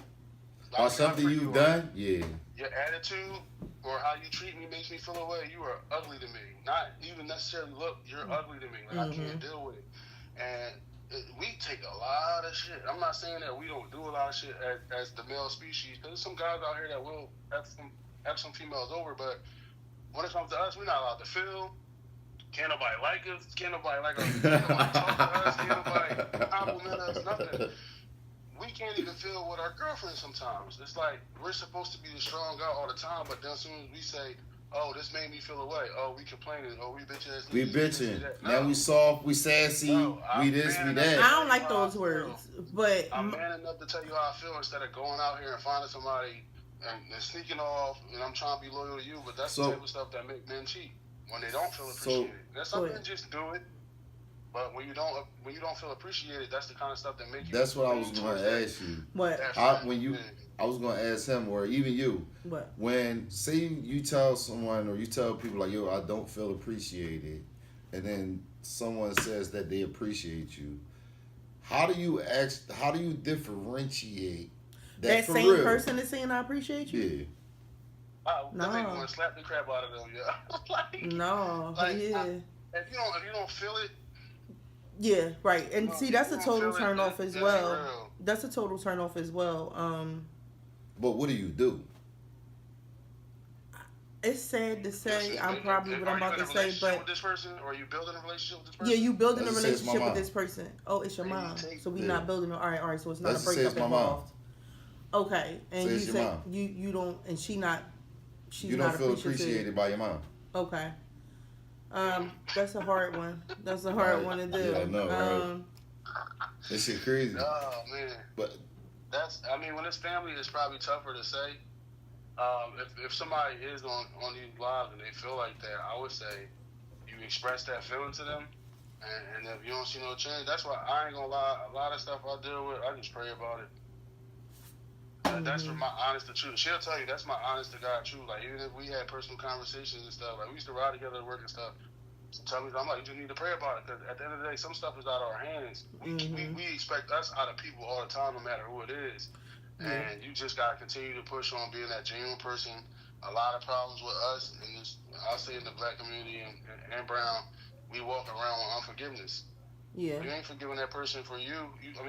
Or something you've done? Yeah. your attitude or how you treat me makes me feel away. You are ugly to me. Not even necessarily look. You're ugly to me. Like I can't deal with it. And we take a lot of shit. I'm not saying that we don't do a lot of shit as the male species. Because there's some guys out here that will have some females over. But when it comes to us, we're not allowed to feel. Can't nobody like us. Can't nobody like us. Can't nobody talk to us. Can't nobody compliment us. Nothing. We can't even feel with our girlfriends sometimes. It's like we're supposed to be the strong guy all the time, but then as soon as we say, "Oh, this made me feel away," "Oh, we complaining," "Oh, we bitch ass," We this, bitching. that. Now No. we soft, we sassy, No, we I'm this, we man that. I don't like those words, but I'm man enough to tell you how I feel instead of going out here and finding somebody and sneaking off. And I'm trying to be loyal to you, but that's the type of stuff that make men cheat when they don't feel appreciated. That's something just do it. But when you don't feel appreciated, that's the kind of stuff that make you. That's what I was going to ask you. what? I was going to ask him, or even you. What? When, say you tell someone or you tell people like, yo, I don't feel appreciated, and then someone says that they appreciate you, how do you differentiate That for same real? person is saying I appreciate you? Yeah. That make me want to slap the crap out of them, yeah. No, Like, yeah. If you don't feel it. Yeah, right. And see, that's a total feel it, turn off that as ain't well. real. That's a total turn off as well. But what do you do? It's sad to say. Listen, I'm probably what I'm are you about in a to say, relationship but with this person, or are you building a relationship with this yeah, person? you building a Let's just say it's my relationship with mom. this person. Oh, it's your Maybe mom. take- So we Yeah. not building. All right. So it's not Let's a just say it's breakup my mom. involved. Okay, and Say you it's your say mom. you don't, and she's You not don't feel appreciative. appreciated by your mom. Okay. That's a hard one. That's a hard Right. one to do. Yeah, I know, right? That shit crazy. Oh man, But I mean, when it's family, it's probably tougher to say. If somebody is on these lives and they feel like that, I would say you express that feeling to them, and if you don't see no change, that's why I ain't gonna lie. A lot of stuff I deal with, I just pray about it. That's for my honest to truth. She'll tell you that's my honest to God truth. Like even if we had personal conversations and stuff, like we used to ride together to work and stuff. Sometimes I'm like, you just need to pray about it because at the end of the day, some stuff is out of our hands. We expect us out of people all the time, no matter who it is. And you just gotta continue to push on being that genuine person. A lot of problems with us, and this I'll say in the black community and brown, we walk around with unforgiveness. Yeah. You ain't forgiving that person for you.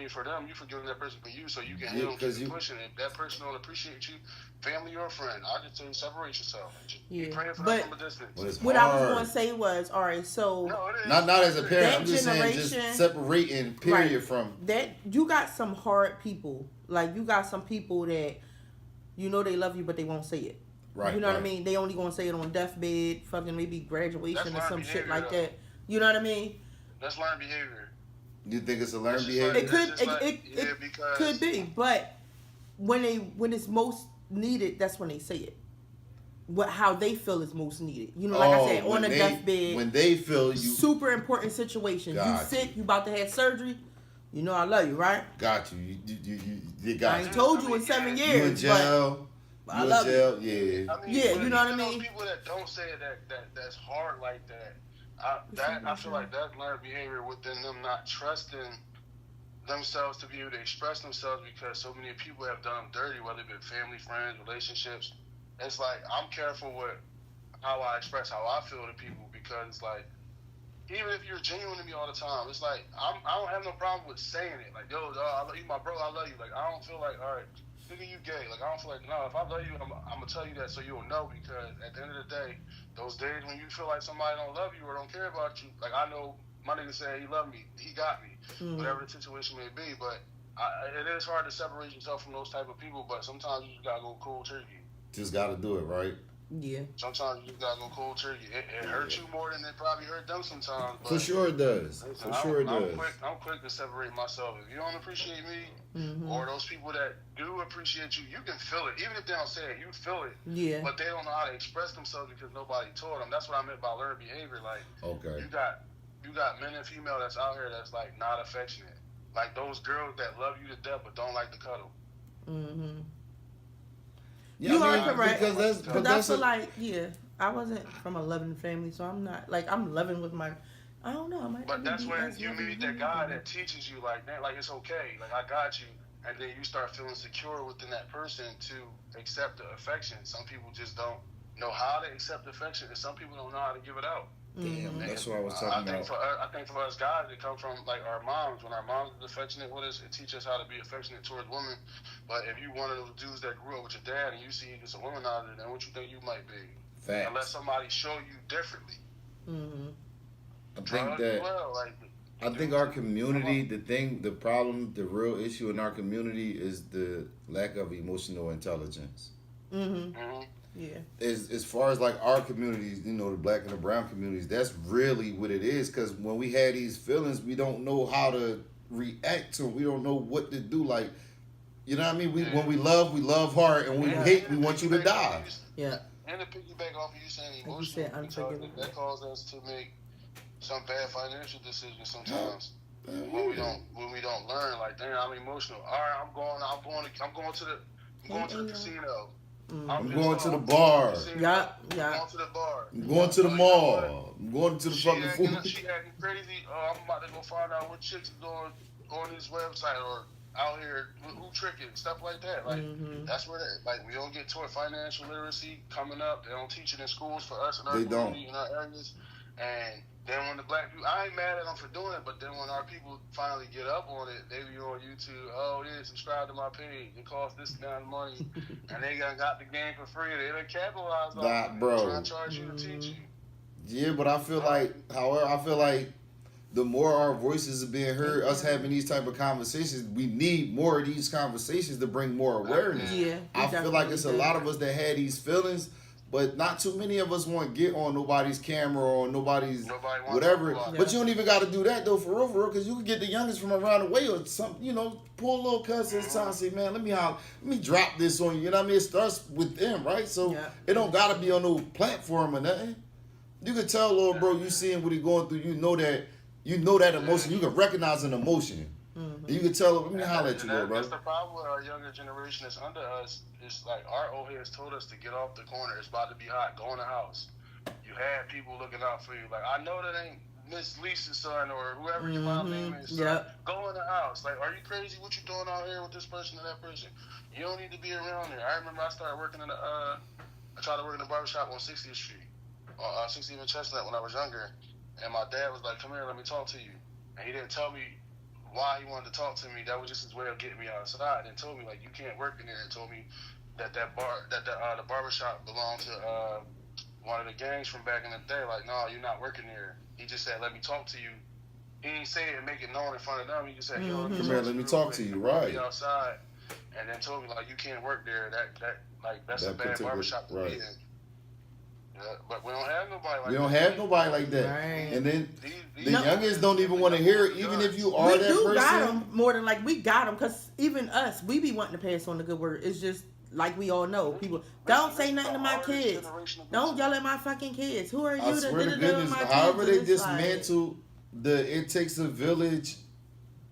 For them, you forgiving that person for you, so you can Yeah, handle 'cause keep pushing. If that person don't appreciate you, family or friend, I just tell you separate yourself. Yeah. You praying for But them from a distance. But it's what I was hard. going to say was, all right, so No, it is. Not as a parent. That I'm just saying, just generation- separating. Period Right. from. that you got some hard people. Like you got some people that you know they love you, but they won't say it. Right. You know what I right. mean? They only gonna say it on deathbed, fucking maybe graduation That's or some learned shit behavior, like though. that. You know what I mean? That's learned behavior. You think it's a learned It's just behavior? It could, It's just it because could be, but when it's most needed, that's when they say it. How they feel is most needed. You know, like I said, on a deathbed, when they feel you, super important situation. Got You you. sick, you about to have surgery. You know I love you, right? got you. You got I you. ain't told you in 7 You in years, jail. but I You in love you. jail. Yeah. I mean, Yeah, but you know what I even mean? Those people that don't say it that's hard like that. I feel like that's learned behavior within them not trusting themselves to be able to express themselves because so many people have done them dirty, whether it be family, friends, relationships. It's like I'm careful with how I express how I feel to people because it's like even if you're genuine to me all the time, it's like I don't have no problem with saying it. Like, yo, dog, I love you, my bro, I love you. Like, I don't feel like, all right, nigga, you gay. Like, I don't feel like, no, if I love you, I'm gonna tell you that so you'll know because at the end of the day, those days when you feel like somebody don't love you or don't care about you, like I know my nigga said he loved me, he got me, whatever the situation may be. But it is hard to separate yourself from those type of people. But sometimes you just gotta go cold turkey. Just got to do it, right? Yeah. Sometimes you just gotta go cold turkey. It hurts you more than it probably hurt them sometimes. But For sure it does. listen, For sure it I'm does. I'm quick to separate myself. If you don't appreciate me, or those people that do appreciate you, you can feel it. Even if they don't say it, you feel it. Yeah. But they don't know how to express themselves because nobody taught them. That's what I meant by learned behavior. Like, Okay. you got men and female that's out here that's like not affectionate. Like those girls that love you to death but don't like to cuddle. Mm-hmm. Yeah, You I are mean, correct. Because But I feel like, yeah, I wasn't from a loving family, so I'm not like I'm loving with my. I don't know. I might But not that's be when as you loving meet as that my guy family. that teaches you like, man, like it's okay, like I got you, and then you start feeling secure within that person to accept the affection. Some people just don't know how to accept affection, and some people don't know how to give it out. Damn, that's what I was I talking think about. I think for us guys, it comes from like our moms. When our moms is affectionate with us, it teaches us how to be affectionate towards women. But if you one of those dudes that grew up with your dad and you see it's a womanizer, then what you think you might be? Facts. Unless somebody show you differently. Mm-hmm. I think Drugs that. as well, like. I think our community, the problem, the real issue in our community is the lack of emotional intelligence. Mm-hmm. Mm-hmm. Yeah. As far as like our communities, the black and the brown communities, that's really what it is. Because when we have these feelings, we don't know how to react to them. We don't know what to do. Like, you know what I mean? When we love hard, and when we hate, we want you to die. Yeah. And to piggyback off of you saying Like you emotional said, unforgivable. that causes us to make some bad financial decisions sometimes. When we don't learn, like, damn, I'm emotional. All right, I'm going to the casino. I'm going to the bar. Yeah. I'm going to the bar. I'm going to the mall. I'm going to the fucking food. She acting crazy. I'm about to go find out what chicks are doing on this website or out here who tricking, stuff like that. Like that's where we don't get taught financial literacy coming up. They don't teach it in schools for us in our community, in our areas. And Then when the black people, I ain't mad at them for doing it, but then when our people finally get up on it, they be on YouTube. Oh, yeah, subscribe to my page. It costs this amount of money, and they got the game for free. They done capitalized on it. Bro. Trying to charge you to teach you. Yeah, but I feel like, however, I feel like the more our voices are being heard, us having these type of conversations, we need more of these conversations to bring more awareness. Yeah, I feel like it's a lot of us that had these feelings, but not too many of us want to get on nobody's camera or nobody's whatever. But you don't even got to do that though, for real, because you can get the youngest from around the way or something, pull a little cousin and time and say, man, let me drop this on you. You know what I mean? It starts with them, right? So it don't got to be on no platform or nothing. You can tell, little bro, you seeing what he going through. You know that emotion. You can recognize an emotion. Mm-hmm. You can tell. Let me holler at you, little bro. That's the problem with our younger generation that's under us. It's like our old heads told us to get off the corner. It's about to be hot. Go in the house. You had people looking out for you. Like, I know that ain't Miss Lisa's son or whoever your mom name is. Go in the house. Like, are you crazy? What you doing out here with this person or that person? You don't need to be around there. I remember I started working in I tried to work in the barbershop on 60th Street. 60th and Chestnut when I was younger, and my dad was like, "Come here, let me talk to you." And he didn't tell me why he wanted to talk to me. That was just his way of getting me outside. And told me like, "You can't work in there." And told me that the barbershop belonged to one of the gangs from back in the day. Like, no, you're not working there. He just said, "Let me talk to you." He didn't say it and make it known in front of them. He just said, "Yo, come here, let me talk to you." Right. Be outside, and then told me like, "You can't work there. That's a bad barbershop to be in." Yeah, but we don't have nobody like that. We don't have nobody like that. Right. And then the youngest don't even want to hear it, even if you are that person. We do got them more than like we got them, because even us, we be wanting to pass on the good word. It's just like we all know. People, don't say nothing to my kids. Don't yell at my fucking kids. Who are you to swear to goodness, however they dismantle the "it takes a village"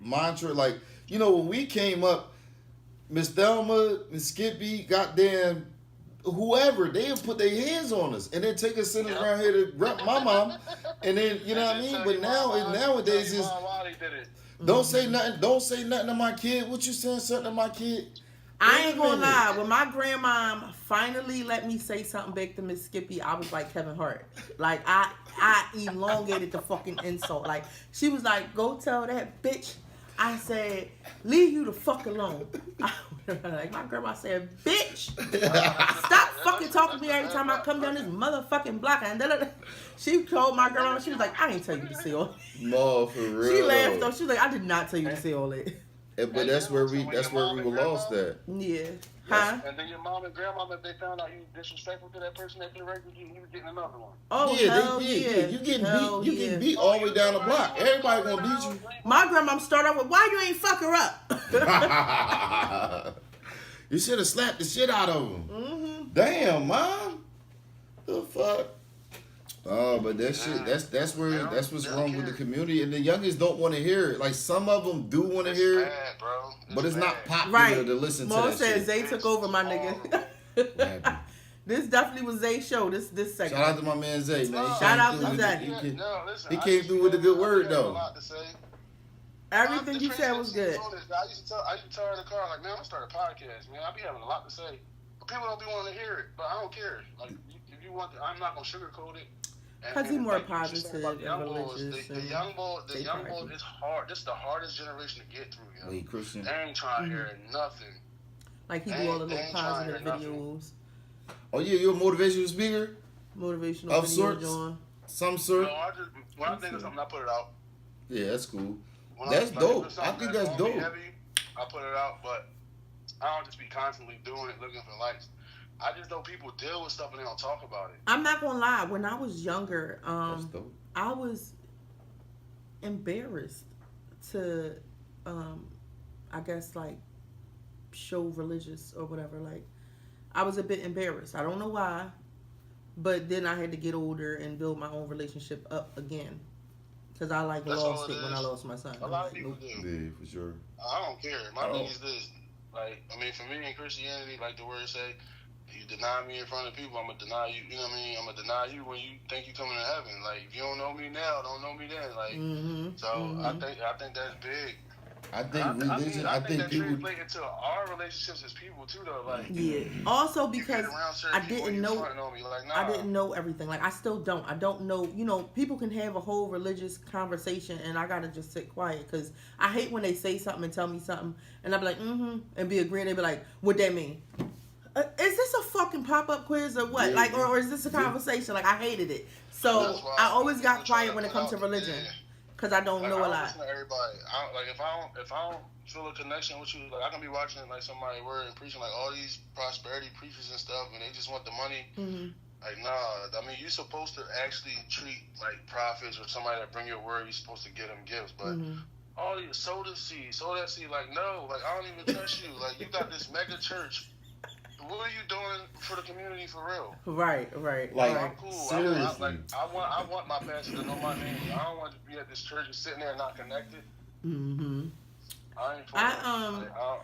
mantra. Like, when we came up, Miss Thelma, Miss Skippy, goddamn, whoever, they'll put their hands on us and then take us sitting around here to rep my mom, and then you know what I mean. But nowadays is don't say nothing. Don't say nothing to my kid. What you saying something to my kid? I ain't gonna lie. When my grandma finally let me say something back to Miss Skippy, I was like Kevin Hart. Like I elongated the fucking insult. Like she was like, "Go tell that bitch." I said, "Leave you the fuck alone." Like my grandma said, "Bitch, stop fucking talking to me every time I come down this motherfucking block." And she told my grandma, she was like, "I ain't tell you to say all that." No, for real. She laughed though. She was like, "I did not tell you to say all that." But that's where we were lost at. Yeah. Huh? And then your mom and grandma, if they found out you disrespectful to that person that corrected you, you were getting another one. Oh, yeah, You getting beat all the way down the block. Everybody gonna beat you. My grandma start off with, "Why you ain't fuck her up?" You should have slapped the shit out of him. Mm-hmm. Damn, mom. The fuck. Oh, but that shit, that's what's wrong with the community, and the youngest don't want to hear it. Like some of them do want to hear it, bro. But it's not popular to listen to. Mo that said shit. Zay took over, my nigga. This definitely was Zay's show. This segment. Shout out to my man Zay, man. Shout out to Zay. He came through with a good word though. Everything you said was good. I used to tell her in the car, like, man, I'm gonna start a podcast, man. I be having a lot to say, but people don't be wanting to hear it. But I don't care. Like, if you want, I'm not gonna sugarcoat it. Because he's more positive and religious. The young boy is hard. This is the hardest generation to get through, yo. Hey, Christian. They ain't trying to hear nothing. Like he do all the little positive videos. Oh yeah, you're a motivational speaker? Motivational of video, sorts? John. Some sort? No, when I think of something, I put it out. Yeah, that's cool. That's dope. I think that's dope. Heavy, I put it out, but I don't just be constantly doing it, looking for likes. I just know people deal with stuff and they don't talk about it. I'm not gonna lie. When I was younger, I was embarrassed to, I guess like, show religious or whatever. Like, I was a bit embarrassed. I don't know why, but then I had to get older and build my own relationship up again. Because I lost it when I lost my son. A lot of people do. Yeah, for sure. I don't care. My thing is this. Like, I mean, for me in Christianity, like the word say, you deny me in front of people, I'm going to deny you. You know what I mean? I'm going to deny you when you think you're coming to heaven. Like, if you don't know me now, don't know me then. Like, I think that's big. I think I religion. I think that people. translates into our relationships as people too, though. Like, Yeah. Also you because get around certain I people and didn't you know. fronting on me, like, nah. I didn't know everything. Like I still don't. I don't know. You know, people can have a whole religious conversation, and I gotta just sit quiet because I hate when they say something and tell me something, and I be like, and be agreeing. They be like, what that mean? Is this a fucking pop up quiz or what? Yeah, Like, or is this a conversation? Like I hated it. So That's why I always got try quiet to when it put comes to out- religion yeah. because I don't Like, know I a don't lot. listen to everybody. If I don't feel a connection with you, like I can be watching like somebody word and preaching like all these prosperity preachers and stuff, and they just want the money. Mm-hmm. Like, nah. I mean, you're supposed to actually treat like prophets or somebody that bring your word. You're supposed to give them gifts, but. Oh, you sow this seed, sow that seed. Like, no, like I don't even trust you. Like, you got this mega church. What are you doing for the community for real? Right. Like, I'm cool. seriously. I want my pastor to know my name. I don't want to be at this church and sitting there not connected. Mm-hmm. I ain't for that.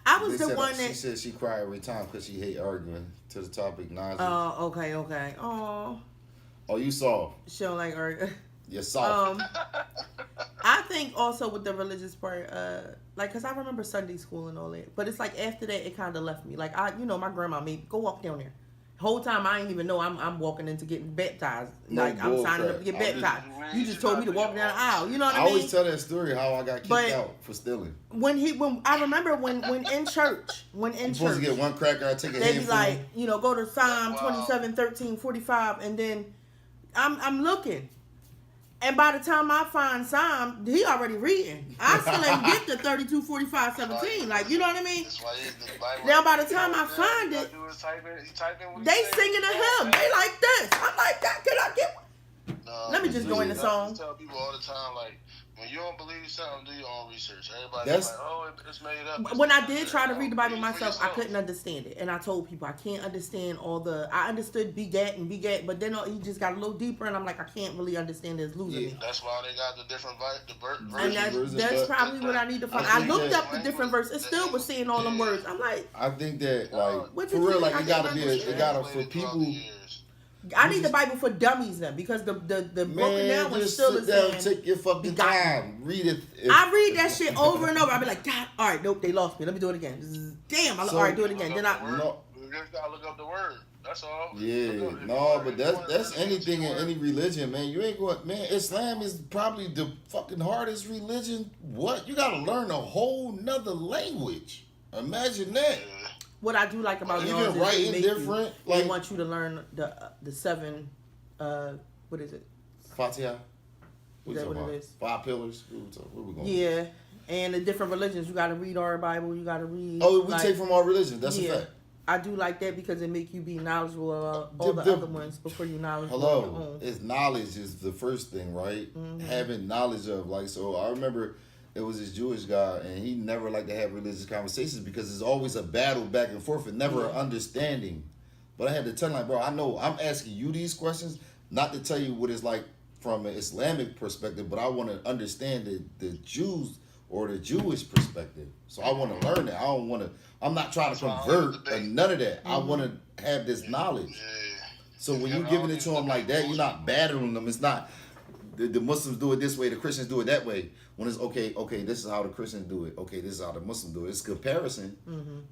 I was They the said- one She that. said she cried every time because she hate arguing to the topic. Nazi. Oh, okay. Oh, You soft. she don't like her. You're soft. I think also with the religious part, like, cause I remember Sunday school and all that, but it's like after that it kind of left me. Like my grandma made go walk down there. Whole time I ain't even know I'm walking into getting baptized. No Like I'm signing up to get baptized. You just told me to walk down the aisle. You know what I I mean? always tell that story how I got kicked out for stealing. When I remember when in church, You're supposed to get one cracker, I take a they be handful. like, go to Psalm 27, 13, 45, and then I'm looking. And by the time I find Psalm, he already reading. I still ain't get to 32, 45, 17. Like, you know what I mean? Now, by the time I find it, they singing a hymn. They like this. I'm like, that. Can I get one? Let me just join the song. I tell people all the time, like, when you don't believe something, do your own research. Everybody's That's- like, oh, it's made up. When I did try to read the Bible Read it for myself, I yourself. couldn't understand it. And I told people I can't understand I understood begat and begat, but then he just got a little deeper, and I'm like, I can't really understand it. It's losing me. That's why they got the different And versions, that's but- probably what I need to find. I I think looked that- up the different verses. It still was saying all them words. I'm like, I think that, like, What for did you real, think like, I it gotta didn't be, it understand? gotta, for people, I need the Bible for dummies then, because the broken man, down one just still sit is down, saying. take your fucking begotten. time, read it. I read that shit over and over. I be like, God, all right, nope, they lost me. Let me do it again. Damn, all right, do it again. Then No. You just gotta look up the word. That's all. Yeah, but that's anything in any religion, man. You ain't going, man. Islam is probably the fucking hardest religion. What? You gotta learn a whole nother language. Imagine that. what I do like about Even y'all is writing they make different, they like- want you to learn the 7. What is it? Fatiha. Is that what it is? 5 pillars. Where we going? Yeah, and the different religions. You got to read our Bible. You got to read. Oh, we like, take from our religion. That's a fact. I do like that because it make you be knowledgeable of all the The- other ones before you knowledgeable of your Hello, own. it's knowledge is the first thing, right? Having knowledge of, like, so I remember it was this Jewish guy, and he never liked to have religious conversations because it's always a battle back and forth and never an understanding. But I had to tell him, like, bro, I know I'm asking you these questions not to tell you what it's like from an Islamic perspective, but I want to understand the Jews or the Jewish perspective. So I want to learn that. I'm not trying to convert or none of that. I want to have this knowledge. So when you're giving it to them like that, you're not battering them. It's not the Muslims do it this way, the Christians do it that way. When it's okay, this is how the Christians do it. Okay, this is how the Muslims do it. It's comparison,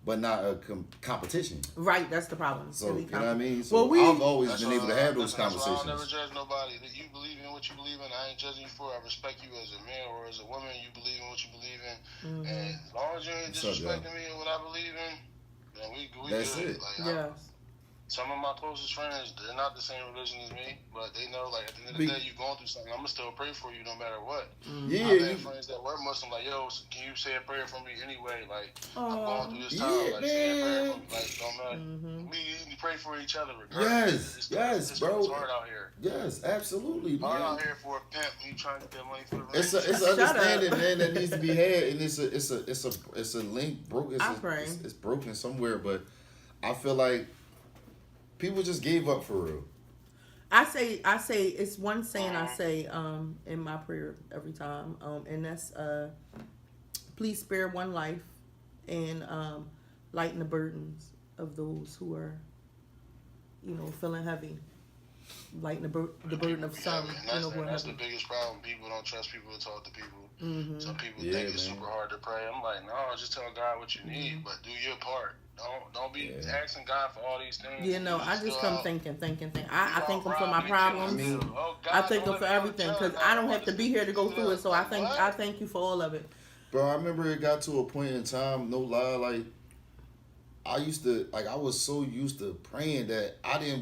but not a competition. Right, that's the problem. So, Really you know what I mean? So Well, I've always been able to have those That's why I'll never conversations. judge nobody. That you believe in what you believe in, I ain't judging you for it. I respect you as a man or as a woman. You believe in what you believe in, and as long as you ain't What's up, disrespecting me and what I believe in, then we That's good. it. Like, Yeah. some of my closest friends, they're not the same religion as me, but they know, like, at the end of the day, you're going through something. I'm going to still pray for you no matter what. Yeah, I've you, had friends that were Muslim, like, yo, can you say a prayer for me anyway? Like, I'm Aw. going through this time. Yeah, like, say a prayer man. for me. Like, don't matter. We pray for each other regardless. Yes, bro. It's hard out here. yes, absolutely, Hard man. out here for a pimp. You trying to get money for the rent. It's an Shut understanding, up. man, that needs to be had, and it's a link broke. I pray. It's broken somewhere, but I feel like people just gave up for real. I say it's one saying I say in my prayer every time, and that's please spare one life and lighten the burdens of those who are, feeling heavy. Lighten the burden of some, And who are that's the heavy. biggest problem. People don't trust people to talk to people. Mm-hmm. Some people Yeah, think it's man. super hard to pray. I'm like, no, just tell God what you need, but do your part. Don't be asking God for all these things. Yeah, no, I just come thinking. I thank him for my problems. I thank him for everything because I don't have to be here to go through it. So I thank you for all of it. Bro, I remember it got to a point in time, no lie, like I was so used to praying that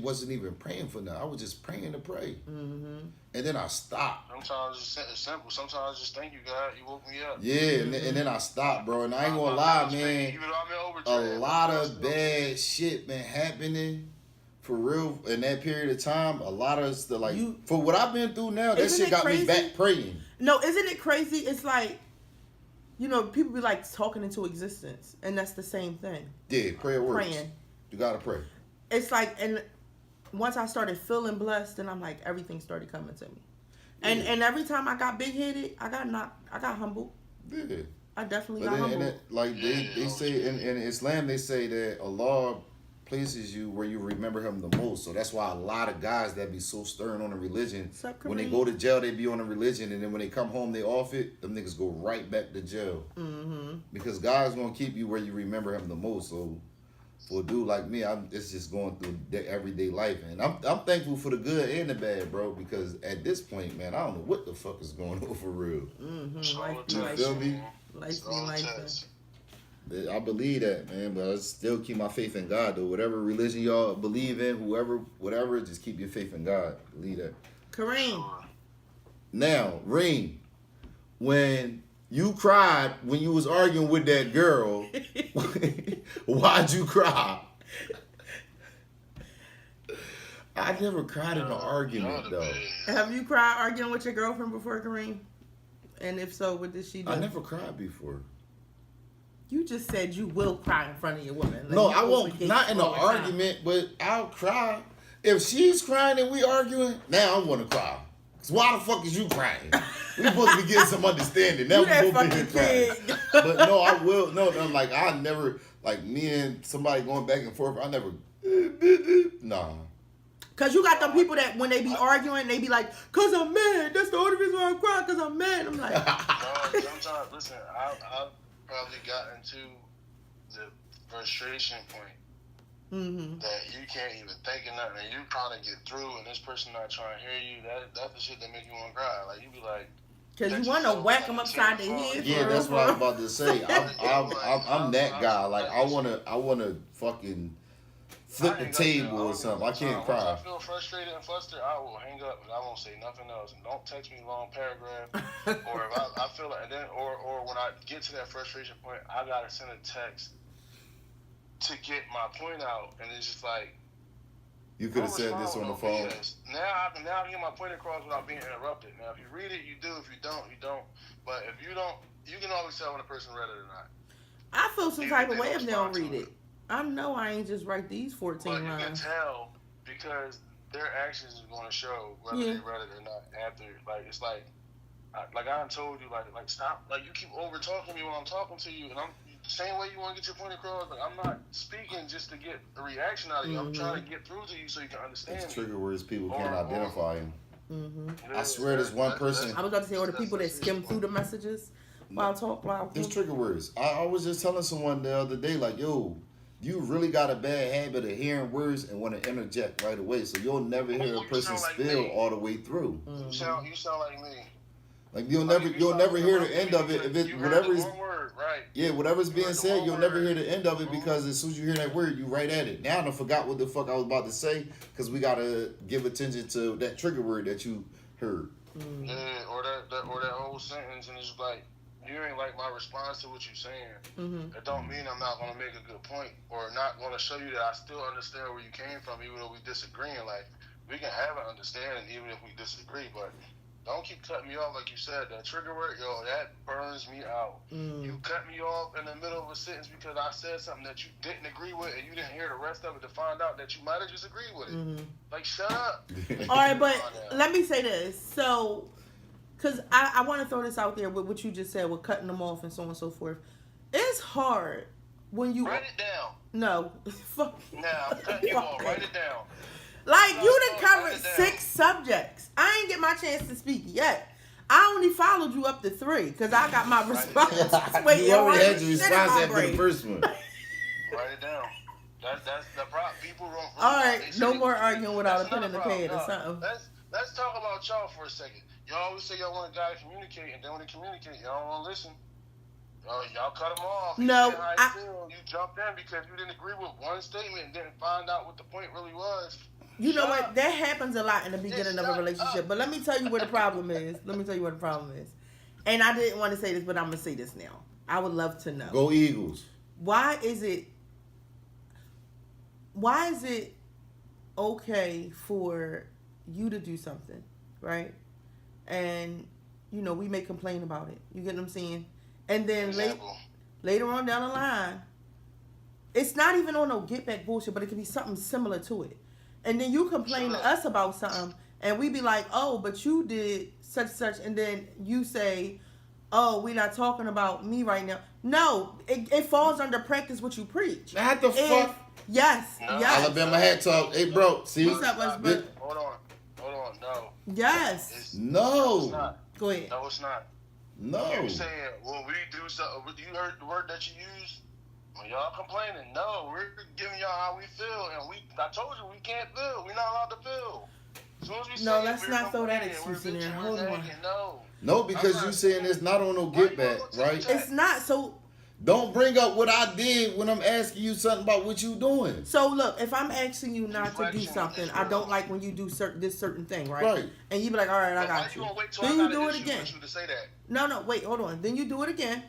wasn't even praying for nothing. I was just praying to pray. Mm-hmm. And then I stopped. Sometimes it's simple. Sometimes just thank you, God. You woke me up. Yeah, and then I stopped, bro. And I ain't gonna lie, man. A lot of bad shit been happening for real in that period of time. A lot of stuff, like, for what I've been through now, that shit got me back praying. No, isn't it crazy? It's like, people be like talking into existence, and that's the same thing. Yeah, prayer works. Praying. You gotta pray. It's like, and once I started feeling blessed, and I'm like, everything started coming to me. And every time I got big headed, I got humbled. Yeah. I definitely got humbled. They say in Islam, they say that Allah places you where you remember him the most. So that's why a lot of guys that be so stern on the religion, when they go to jail, they be on the religion, and then when they come home, they off it. Them niggas go right back to jail. Mm-hmm. Because God's gonna keep you where you remember him the most. So for a dude like me, it's just going through the everyday life, and I'm thankful for the good and the bad, bro. Because at this point, man, I don't know what the fuck is going on for real. Mm-hmm. You feel me? Life. I believe that, man, but I still keep my faith in God, though. Whatever religion y'all believe in, whatever, just keep your faith in God. Believe that. Kareem. Now, Reem, when you cried when you was arguing with that girl, why'd you cry? I never cried in an argument, though. Have you cried arguing with your girlfriend before, Kareem? And if so, what did she do? I never cried before. You just said you will cry in front of your woman. No, I won't. Not in an argument, but I'll cry. If she's crying and we arguing, now I want to cry. Cause why the fuck is you crying? We supposed to be getting some understanding. Now we both be crying. But no, I will. No, I'm like, I never, like me and somebody going back and forth. I never. Nah. Cause you got them people that when they be arguing, they be like, "Cause I'm mad. That's the only reason why I'm crying. Cause I'm mad." I'm like, sometimes, listen, I've probably gotten to the frustration point that you can't even think of nothing, and you trying to get through, and this person not trying to hear you. That's the shit that make you want to cry. Like you be like, cause you want to whack them upside the head. Yeah, that's what I was about to say. I'm that guy. Like I wanna fucking flip the table or something. I can't cry. Once I feel frustrated and flustered, I will hang up and I won't say nothing else. And don't text me long paragraph. Or if I feel like, and then, or when I get to that frustration point, I gotta send a text to get my point out. And it's just like, you could have said this on the phone. Now I get my point across without being interrupted. Now, if you read it, you do. If you don't, you don't. But if you don't, you can always tell when a person read it or not. I feel some type of way if they don't read it. I know I ain't just write these 14 lines. But you can tell because their actions is going to show whether they read it or not after. Like, it's like I done told you, like stop. Like, you keep over talking me when I'm talking to you, and I'm the same way you want to get your point across. Like, I'm not speaking just to get a reaction out of you. I'm trying to get through to you so you can understand. It's trigger words people can't identify them. Mm-hmm. I swear, there's one person. I was about to say, or the people that skim through the messages while talking. It's trigger words. I was just telling someone the other day, like, yo, you really got a bad habit of hearing words and want to interject right away, so you'll never hear a person spill all the way through. You sound like me. Like you'll never hear the end of it if it whatever is right. Yeah, whatever's being said, you'll never hear the end of it because as soon as you hear that word, you right at it. Now I forgot what the fuck I was about to say because we gotta give attention to that trigger word that you heard. Yeah, or that whole sentence, and it's like you ain't like my response to what you're saying. It don't mean I'm not gonna make a good point or not gonna show you that I still understand where you came from, even though we disagreeing. Like we can have an understanding even if we disagree, but don't keep cutting me off like you said. That trigger word, yo, that burns me out. You cut me off in the middle of a sentence because I said something that you didn't agree with and you didn't hear the rest of it to find out that you might have disagreed with it. Like, shut up. All right, but let me say this. So, because I want to throw this out there with what you just said with cutting them off and so on and so forth. It's hard when you... Write it down. No. Fuck. Nah, I'm cutting you off. Write it down. Like, you done covered 6 subjects. I ain't get my chance to speak yet. I only followed you up to 3 because I got my response. Wait, You already had your shit in response my after the brain. first one. Write it down. That's the problem. People don't. All right, they say no they more can- arguing without a that's pen not and a problem. pad or No, something. Let's talk about y'all for a second. Y'all always say y'all want a guy to communicate, and then when they communicate, y'all don't want to listen. Y'all cut them off. No, How you feel. You jumped in because you didn't agree with one statement and didn't find out what the point really was. You know Shut what? up. That happens a lot in the beginning of a shut relationship. up. But let me tell you where the problem is. And I didn't want to say this, but I'm going to say this now. I would love to know. Go Eagles. Why is it okay for you to do something, right? And, you know, we may complain about it. You get what I'm saying? And then later on down the line, it's not even on no get back bullshit, but it could be something similar to it. And then you complain to us about something, and we be like, oh, but you did such and such, and then you say, oh, we're not talking about me right now. No, it falls under practice what you preach. Man, what the fuck? Yes. Alabama hat talk. Hey, bro, see? What's up, Westbrook? Hold on, no. Yes. No. It's not. Go ahead. No, it's not. No. You saying, well, we do something. You heard the word that you used? When y'all complaining, no, we're giving y'all how we feel, and I told you we can't feel. We're not allowed to feel. As soon as we No, say let's we're not throw that complaining, excuse in we're there. bitching, Hold we're on. nagging. No. No, because you saying it's not on no get back, right? It's not. So Don't bring up what I did when I'm asking you something about what you doing. So look, if I'm asking you not to do Reflection something, is I don't real. like when you do this certain thing, right? Right. And you be like, all right, I But why got you you. gonna wait till Then I you got do an it issue again. with you to say that? No, wait, hold on. Then you do it again.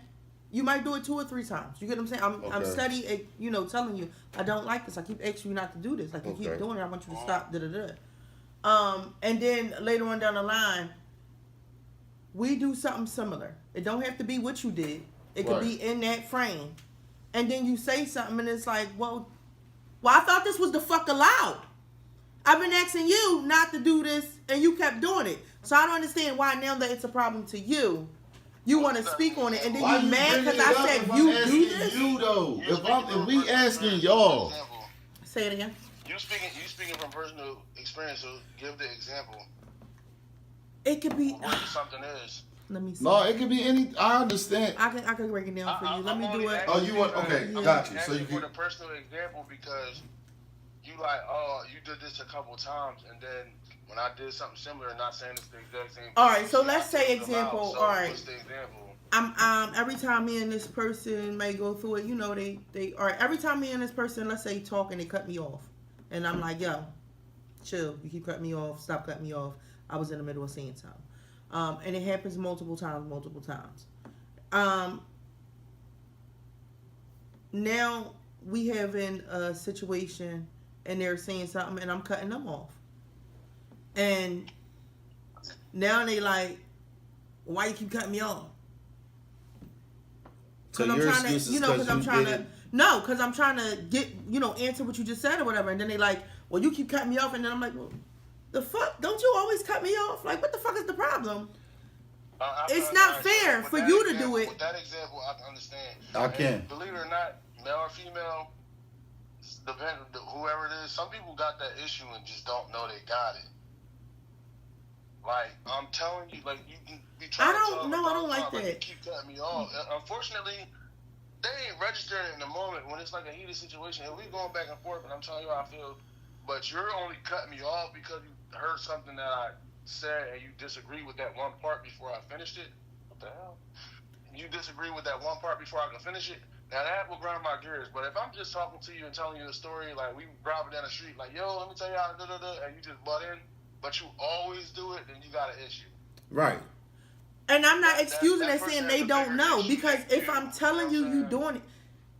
You might do it 2 or 3 times. You get what I'm saying? I'm Okay. steady, telling you I don't like this. I keep asking you not to do this. Like you keep Okay. doing it. I want you to stop. And then later on down the line, we do something similar. It don't have to be what you did. It could Right. be in that frame. And then you say something, and it's like, well, I thought this was the fuck allowed. I've been asking you not to do this, and you kept doing it. So I don't understand why now that it's a problem to you, you want to speak on it, and then Why you you mad bringing because it I up said if you I'm do asking this? You though, You if we asking y'all, Say it again. You speaking from personal experience, so give the example. It could be. What something is. Let me see. no, it could be any. I understand. I can break it down for you. Let me do it. Oh, you want? Okay, Yeah. got you. So you for can. the personal example because you like, oh, you did this a couple times, and then when I did something similar, not saying it's the exact same. All right, so thing, let's I say took them out. example. So All right. What's the example? I'm every time me and this person may go through it, they all right, every time me and this person, let's say talk and they cut me off. And I'm like, yo, chill, you keep cutting me off, stop cutting me off. I was in the middle of saying something. And it happens multiple times. Now we have in a situation and they're saying something and I'm cutting them off. And now they like, why you keep cutting me off? So Because I'm your trying to, excuse is because I'm trying did to, it. no, because I'm trying to get, answer what you just said or whatever. And then they like, well, you keep cutting me off. And then I'm like, well, the fuck? Don't you always cut me off? Like, what the fuck is the problem? It's not fair for you to do it. With that example, I can understand. I can. And believe it or not, male or female, whoever it is, some people got that issue and just don't know they got it. Like, I'm telling you, like, you can be trying to I don't like that. You keep cutting me off. Unfortunately, they ain't registering in the moment when it's like a heated situation. And we going back and forth, and I'm telling you how I feel. But you're only cutting me off because you heard something that I said and you disagree with that one part before I finished it. What the hell? You disagree with that one part before I can finish it? Now that will grind my gears. But if I'm just talking to you and telling you a story, like we driving down the street, like, yo, let me tell you how and you just butt in, but you always do it, then you got an issue. Right. And I'm not excusing that and saying person they has a don't bigger know. issue Because than if you. I'm telling you You know what I'm doing it,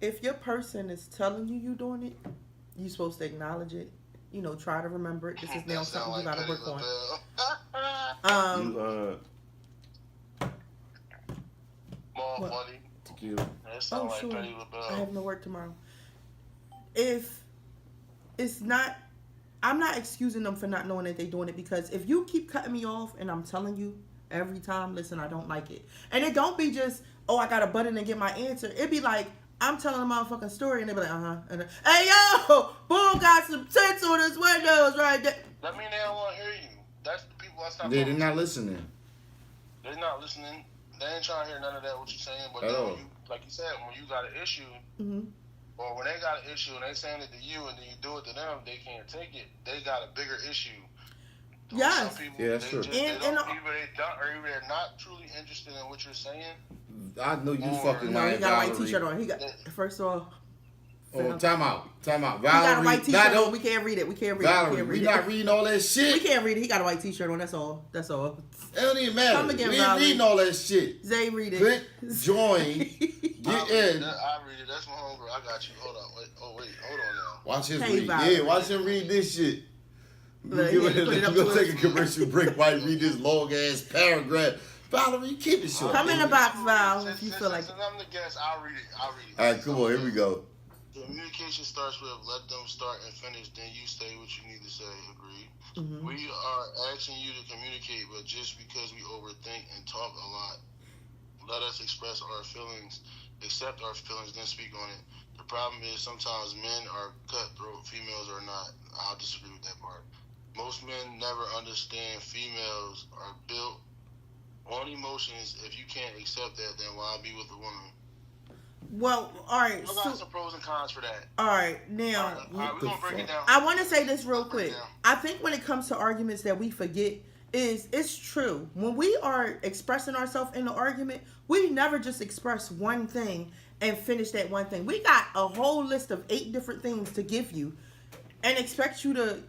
if your person is telling you doing it, you're supposed to acknowledge it. Try to remember it. This is now That sound something you like got to work Patti on. LaBelle. More What? funny. Tequila. That sound like sure. Patti I LaBelle. have no work tomorrow. If it's not, I'm not excusing them for not knowing that they're doing it, because if you keep cutting me off and I'm telling you every time, listen, I don't like it. And it don't be just, oh, I got to butt in and get my answer. It be like, I'm telling a motherfucking story and they be like, and hey, yo, boom, got some tents on his windows right there. That mean they don't want to hear you. That's the people I stop They're talking not to. listening. They're not listening. They ain't trying to hear none of that, what you're saying. But then when you, like you said, when you got an issue, or when they got an issue and they saying it to you and then you do it to them, they can't take it. They got a bigger issue. Yes. Some people, Yeah, that's true. Either they're not truly interested in what you're saying. I know you fucking No, he lying, got a white Valerie. t-shirt on. He got, first of all. Oh, time out. Valerie, He got a white t-shirt on. We can't read it. Valerie, we not reading all that shit. We can't read it. He got a white t-shirt on. That's all. It don't even matter. Come again, we ain't Valerie. reading all that shit. Zay, read it. Click, join, get in. I read it. That's my homegirl. I got you. Hold on. Hold on now. Watch him Hey, read. Valerie. Yeah, watch him read this shit. Look, We're he put it up gonna to take a us. commercial break while you read this long ass paragraph. Valerie, keep it short. Come in the baby. box, Val, if you feel like Since I'm the guest, I'll read it. All right, come on, here we go. Communication starts with let them start and finish, then you say what you need to say. Agreed. Mhm. We are asking you to communicate, but just because we overthink and talk a lot, let us express our feelings, accept our feelings, then speak on it. The problem is sometimes men are cutthroat, females are not. I'll disagree with that part. Most men never understand females are built on emotions. If you can't accept that, then why be with a woman? well, all right. I So, got some pros and cons for that. all right, now. All right, we're gonna break it down. I want to say this real quick. Yeah. I think when it comes to arguments that we forget is it's true. When we are expressing ourselves in the argument, we never just express one thing and finish that one thing. We got a whole list of 8 different things to give you and expect you to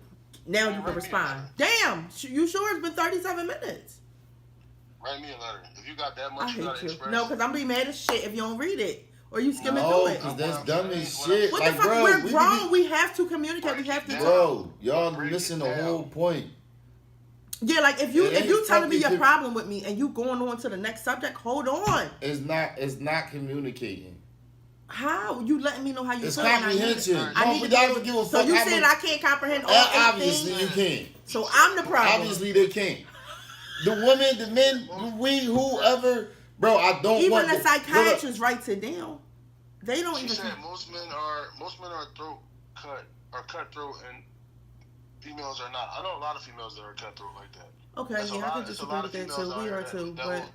now you can respond. Damn, you sure it's been 37 minutes? Write me a letter. If you got that I much, you hate gotta you. express. No, because I'm be mad as shit if you don't read it. Or you skimming No, through because it. that's dumb as shit. What Like, the fuck? bro, We're we grown. could We have to communicate. We have to be, talk. bro, y'all Break it missing the down. whole point. Yeah, like if you It ain't telling me your fucking problem with me and you going on to the next subject, hold on. It's not communicating. How you letting me know how you It's feel? and comprehension. I need to Y'all know. don't give a So fuck you how said much- I can't comprehend all Obviously, you everything. can't. So I'm the problem. Obviously, they can't. The women, the men, we, whoever, bro. I don't Even want the to- psychiatrist writes it down. They don't She even. said most men are cutthroat, and females are not. I know a lot of females that are cutthroat like that. Okay, There's a yeah, I lot- can there's a disagree lot with of that females too. out We here are that- too, that but will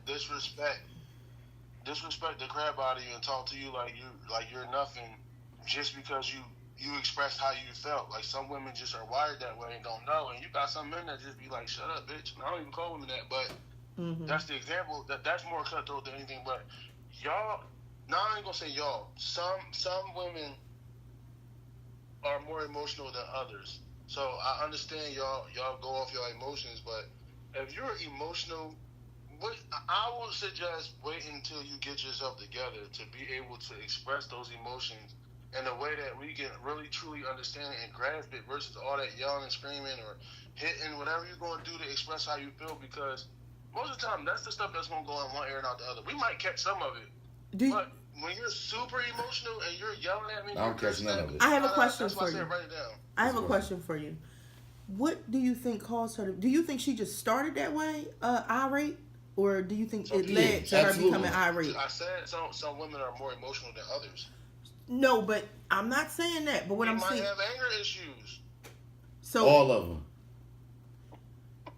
disrespect the crap out of you and talk to you like you're nothing just because you expressed how you felt. Like some women just are wired that way and don't know, and you got some men that just be like, "Shut up, bitch." And I don't even call women that, but that's the example. That's more cutthroat than anything. But y'all, now I ain't gonna say y'all. Some women are more emotional than others. So I understand y'all go off your emotions, but if you're emotional, I would suggest waiting until you get yourself together to be able to express those emotions in a way that we can really truly understand it and grasp it versus all that yelling and screaming or hitting, whatever you're going to do to express how you feel, because most of the time that's the stuff that's going to go in one ear and out the other. We might catch some of it, but when you're super emotional and you're yelling at me, I don't catch none of it. I have a question that's why for I said you. write it down. I have a question for you. What do you think caused her to? Do you think she just started that way, irate, or do you think it led to her absolutely. becoming irate? I said some women are more emotional than others. No, but I'm not saying that. But what They I'm might saying, have anger issues. so All of them.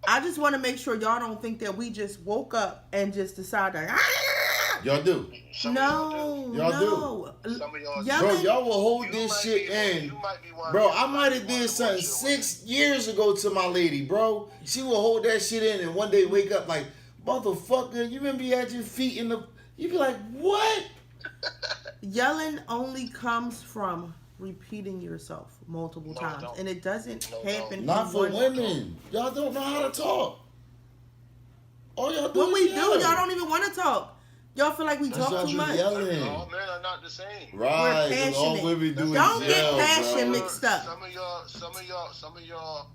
I just want to make sure y'all don't think that we just woke up and just decided. Y'all do. No, Y'all no. Some of y'all Y'all Bro, think- y'all will hold You this might shit be- in. you might be one- Bro, you I might might be have one did of the something ones 6 years ago to my lady, bro. She will hold that shit in and one day wake up like, motherfucker, you remember you had your feet in the... You be like, what? Yelling only comes from repeating yourself multiple No, times, don't. and it doesn't No, happen. Not in for one- women. Y'all don't know how to talk. All y'all do When is we do, yell. y'all don't even want to talk. Y'all feel like we That's talk y'all too just much. yelling. All men are not the same. Right, 'cause all passionate. women do Don't is get yell, passion bro. mixed up. Some of y'all,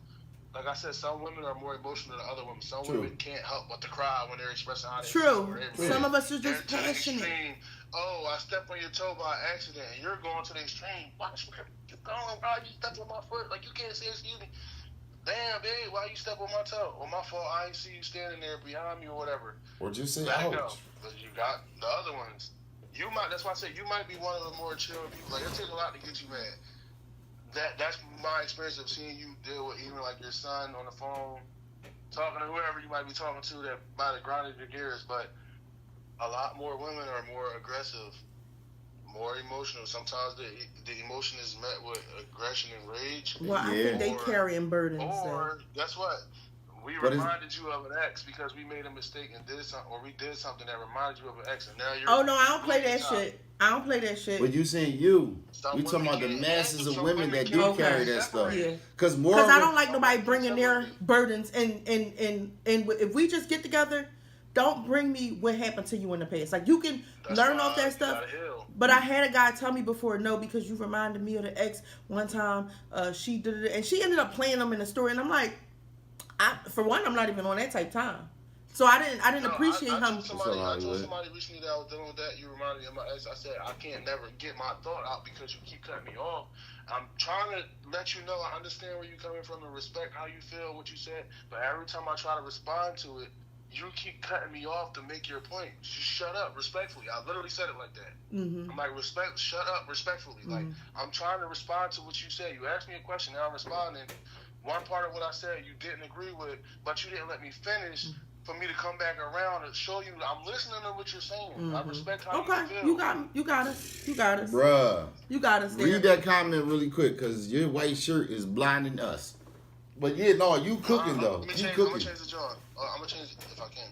like I said, some women are more emotional than other women. Some True. women can't help but to cry when they're expressing how they True. feel. They're- Some of us are they're just to the passionate. extreme. Oh, I stepped on your toe by accident, and you're going to the extreme. Watch where you're going, bro. You stepped on my foot. Like, you can't say excuse me. Damn, babe, why you step on my toe? Well, my fault. I ain't see you standing there behind me or whatever. Or just say Back ouch. up. But you got the other ones. You might. That's why I said you might be one of the more chill people. Like, it takes a lot to get you mad. That's my experience of seeing you deal with even like your son on the phone. talking to whoever you might be talking to that might have grinded your gears, but a lot more women are more aggressive, more emotional. Sometimes the emotion is met with aggression and rage. Well, I think they carrying burdens. Or guess what? We reminded you of an ex because we made a mistake and did something, or we did something that reminded you of an ex, and now you're. Oh no, I don't play that shit. I don't play that shit. But you saying you? We talking about the masses of women that do carry that stuff. Yeah. Because I don't like nobody bringing their burdens, and if we just get together, don't bring me what happened to you in the past. Like you can learn off that stuff. But I had a guy tell me before, no, because you reminded me of the ex one time. She did it, and she ended up playing them in the story, and I'm like. For one, I'm not even on that type time, so I didn't appreciate him. I told somebody recently that I was dealing with that. You reminded me of my ex. I said I can't never get my thought out because you keep cutting me off. I'm trying to let you know I understand where you're coming from and respect how you feel, what you said. But every time I try to respond to it, you keep cutting me off to make your point. Just shut up, respectfully. I literally said it like that. Mm-hmm. I'm like, shut up, respectfully. Mm-hmm. Like I'm trying to respond to what you said. You asked me a question, now I'm responding. One part of what I said you didn't agree with, but you didn't let me finish for me to come back around and show you I'm listening to what you're saying. Mm-hmm. I respect how you feel. You got us. Bruh. You got us there. Read that comment really quick, because your white shirt is blinding us. But yeah, no, you cooking though. I'm gonna change the joint. I'm gonna change it if I can.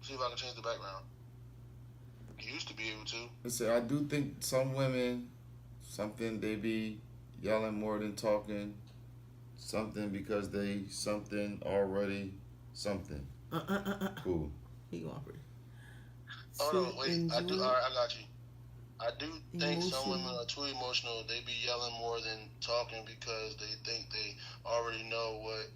See if I can change the background. You used to be able to. Listen, I do think some women, they be yelling more than talking. Something because they something already something. Cool. He going for it. Oh no, wait. I got you. I do think some women are too emotional. They be yelling more than talking because they think they already know what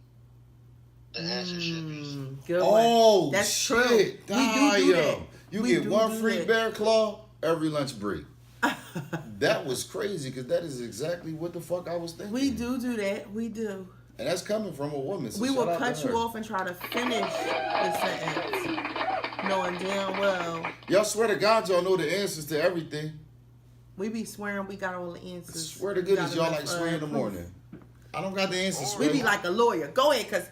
the answer should be. Good one. That's shit. True. We do that. You get one free bear claw every lunch break. That was crazy because that is exactly what the fuck I was thinking. We do that. We do. And that's coming from a woman. So we will cut you off and try to finish the sentence, knowing damn well. Y'all swear to God, y'all know the answers to everything. We be swearing we got all the answers. I swear to goodness, y'all like swear in the morning. I don't got the answers. We be like a lawyer. Go ahead, cause.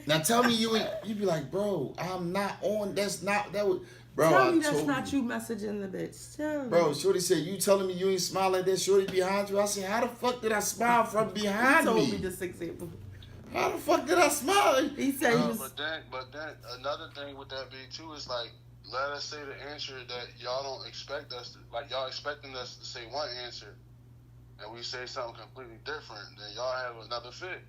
Now tell me you ain't. You be like, bro, I'm not on. That's not that was. Bro, tell me that's not you messaging the bitch. Tell me. Bro, Shorty said, you telling me you ain't smile like that, Shorty behind you? I said, how the fuck did I smile from behind me? He told me this example. How the fuck did I smile? He said he was... But then another thing with that be too is like, let us say the answer that y'all don't expect us to, like y'all expecting us to say one answer, and we say something completely different, then y'all have another fit.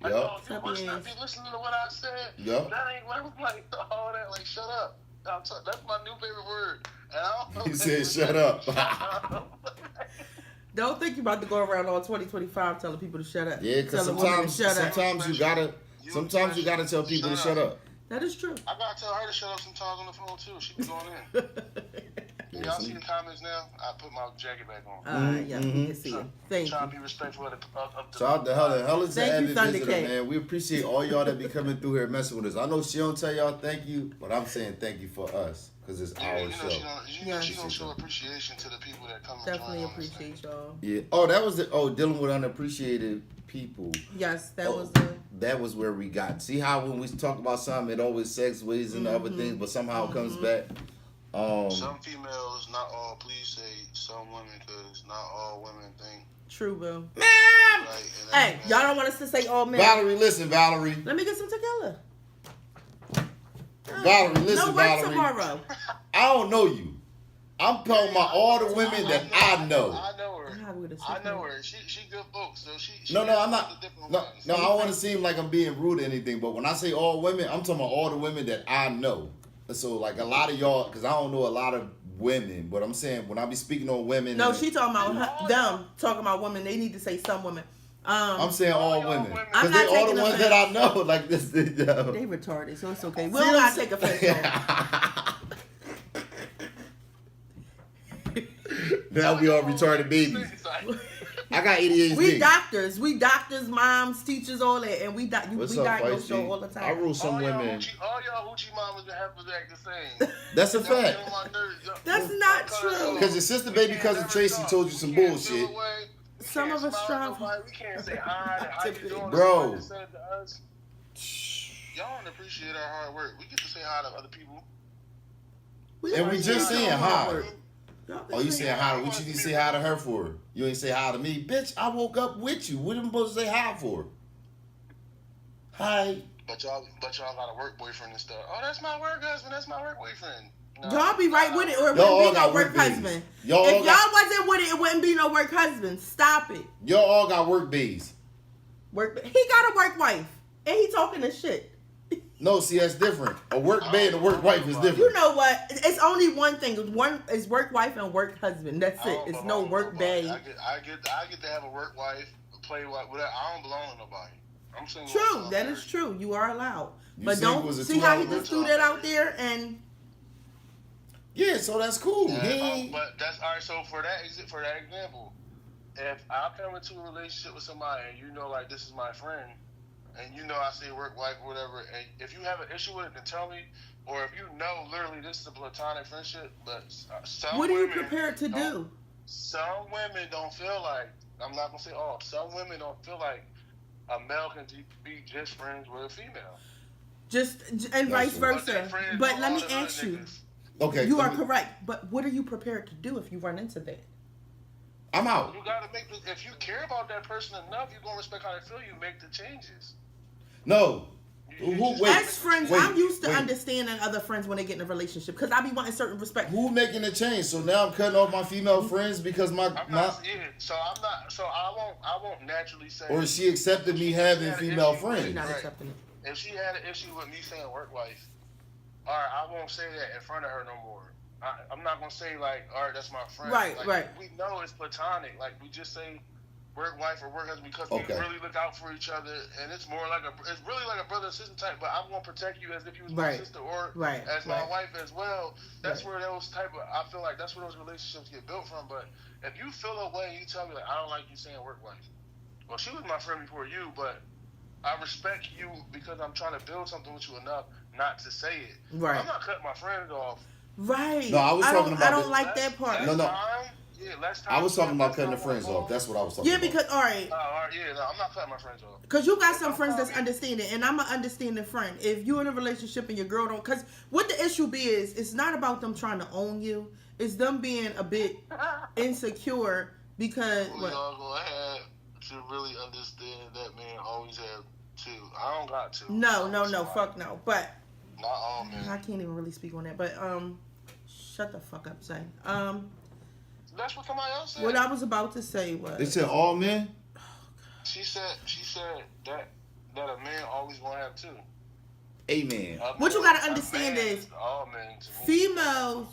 Like, yep. Oh, you must not be listening to what I said. Yep. That ain't what I'm like, all that, like, shut up. That's my new favorite word. And I don't know he said, shut up. Don't think you about to go around all 2025 telling people to shut up. Yeah, because sometimes you gotta tell people to shut up. That is true. I gotta tell her to shut up sometimes on the phone too. She be going in. Y'all see the comments now? I put my jacket back on. Yeah, you can see it. Thank you. Trying to be respectful of the Shout out to Helen. Helen's an avid visitor, K. man. We appreciate all y'all that be coming through here messing with us. I know she don't tell y'all thank you, but I'm saying thank you for us because it's our show. She don't show appreciation to the people that come and definitely join appreciate y'all. Yeah. Oh, that was dealing with unappreciated people. Yes, that was where we got. See how when we talk about something, it always segues into other things, but somehow it comes back. Some females, not all. Please say some women, because not all women think. True, boo. Man! Hey, y'all don't want us to say all men. Valerie, listen, Valerie. Let me get some tequila. Valerie, listen, no work Valerie. tomorrow. I don't know you. I'm talking about all the women that I know. I know her. I know her. She good folks. So she no, I'm not. No, I don't want to seem like I'm being rude or anything. But when I say all women, I'm talking about all the women that I know. So like a lot of y'all, because I don't know a lot of women, but I'm saying when I be speaking on women. No, she talking about them. Talking about women. They need to say some women. I'm saying all women because they all the ones that I know. Like this, they retarded, so it's okay. We don't gotta take offense. Now we all retarded babies. I got ADHD. We doctors, moms, teachers, all that, and we diagnose show all the time. I rule some women. All y'all hoochie mamas that have to act the same. That's a fact. That's not true. Because your sister baby cousin Tracy told you some bullshit. some of us smile at strive. nobody. We can't say hi to how you doing. Bro. Somebody said to us. Y'all don't appreciate our hard work. We get to say hi to other people. And we just saying hi. Y'all Oh, you saying saying hi? What you need to say hi to her for? You ain't say hi to me, bitch. I woke up with you. What am I supposed to say hi for? Hi. But y'all got a work boyfriend and stuff. Oh, that's my work husband. That's my work boyfriend. No, Y'all be right with it, or it Y'all wouldn't be all no got work work babies. husband. Y'all If all y'all got- wasn't with it, it wouldn't be no work husband. Stop it. Y'all all got work bays. Work. He got a work wife, and he talking this shit. No, see, that's different. A work bae and a work wife is different. You know what? It's only one thing. One is work wife and work husband. That's it. It's no work bae. I get to have a work wife, play wife, whatever. I don't belong to nobody. I'm single. True, that is true. You are allowed, You but said it don't was a see how he $2 just threw that out there and. Yeah, so that's cool. Yeah, but that's all right. So for that example, if I come into a relationship with somebody and you know, like, this is my friend, and you know I say work wife or whatever, and if you have an issue with it, then tell me. Or if you know literally this is a platonic friendship, but some What are you women prepared to do? Some women don't feel like, I'm not gonna say all, some women don't feel like a male can be just friends with a female. And vice true. versa. But let me ask you. Okay. You are correct. But what are you prepared to do if you run into that? I'm out. You gotta if you care about that person enough, you're gonna respect how they feel. You make the changes. No. As friends, I'm used to understanding other friends when they get in a relationship because I be wanting certain respect. Who making the change? So now I'm cutting off my female friends because So I won't naturally say. Or she accepted me having female friends. She's not accepting it. If she had an issue with me saying work wife, all right, I won't say that in front of her no more. I'm not gonna say like, all right, that's my friend. Right, like, right. We know it's platonic. Like we just say work wife or work husband because we really look out for each other, and it's more like it's really like a brother and sister type. But I'm gonna protect you as if you was my sister or as my wife as well. That's where those I feel like that's where those relationships get built from. But if you feel a way and you tell me like I don't like you saying work wife, well, she was my friend before you, but I respect you because I'm trying to build something with you enough not to say it. Right. I'm not cutting my friends off. Right. No, I was talking about. I don't like that part. No. Less time I was talking about cutting the friends off. That's what I was talking about. Yeah, because all right. I'm not cutting my friends off. Because you got some friends that's understanding, and I'm an understanding friend. If you're in a relationship and your girl don't, because what the issue be is, it's not about them trying to own you. It's them being a bit insecure because. We all gonna have to really understand that man always have two. I don't got two. No, fuck no. But not all men. I can't even really speak on that. But shut the fuck up, Zay. That's what somebody else said. What I was about to say was. They said all men. She said that a man always gonna have two. Amen. What you gotta understand is all men females.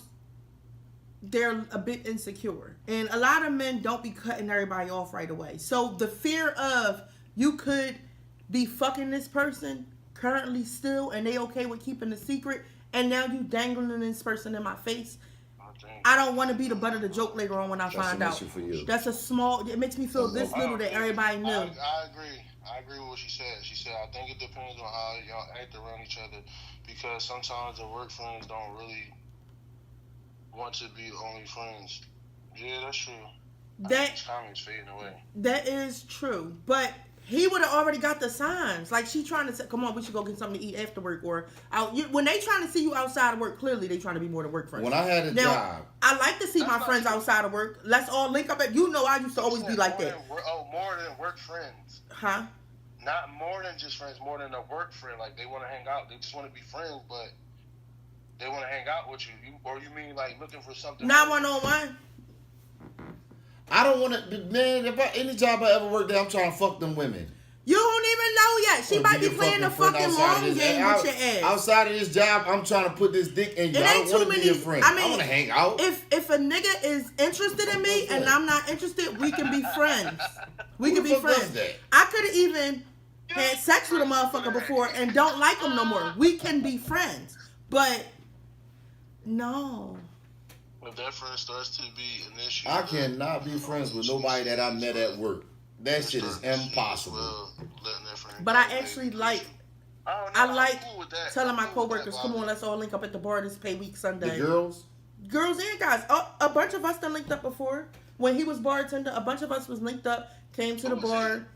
They're a bit insecure, and a lot of men don't be cutting everybody off right away. So the fear of you could be fucking this person currently still, and they okay with keeping the secret, and now you dangling this person in my face. I don't want to be the butt of the joke later on when I find out. For you. That's a small. It makes me feel this little that everybody knew. I agree with what she said. She said I think it depends on how y'all act around each other, because sometimes the work friends don't really want to be only friends. Yeah, that's true. That comments fading away. That is true, but he would have already got the signs. Like she trying to say, "Come on, we should go get something to eat after work," or out. When they trying to see you outside of work, clearly they trying to be more than work friends. When I had a job, I like to see my friends outside of work. Let's all link up. I used to always be like that. More than work friends. Huh? Not more than just friends. More than a work friend. Like they want to hang out. They just want to be friends, but they want to hang out with you. Or you mean like looking for something? Not one-on-one. I don't want to, man. Any job I ever worked at, I'm trying to fuck them women. You don't even know yet. She might be playing the fucking long game with your ass. Outside of this job, I'm trying to put this dick in you. I don't want to be your friend. I want to hang out. If a nigga is interested in me and I'm not interested, we can be friends. We can be friends. I could have even had sex with a motherfucker before and don't like him no more. We can be friends. But no. If that friend starts to be an issue, I cannot be friends with nobody that I met at work. That shit is impossible. But I actually like. I like telling my coworkers, "Come on, let's all link up at the bar this pay week Sunday." The girls and guys. A bunch of us done linked up before. When he was bartender, a bunch of us was linked up, came to the Who was bar.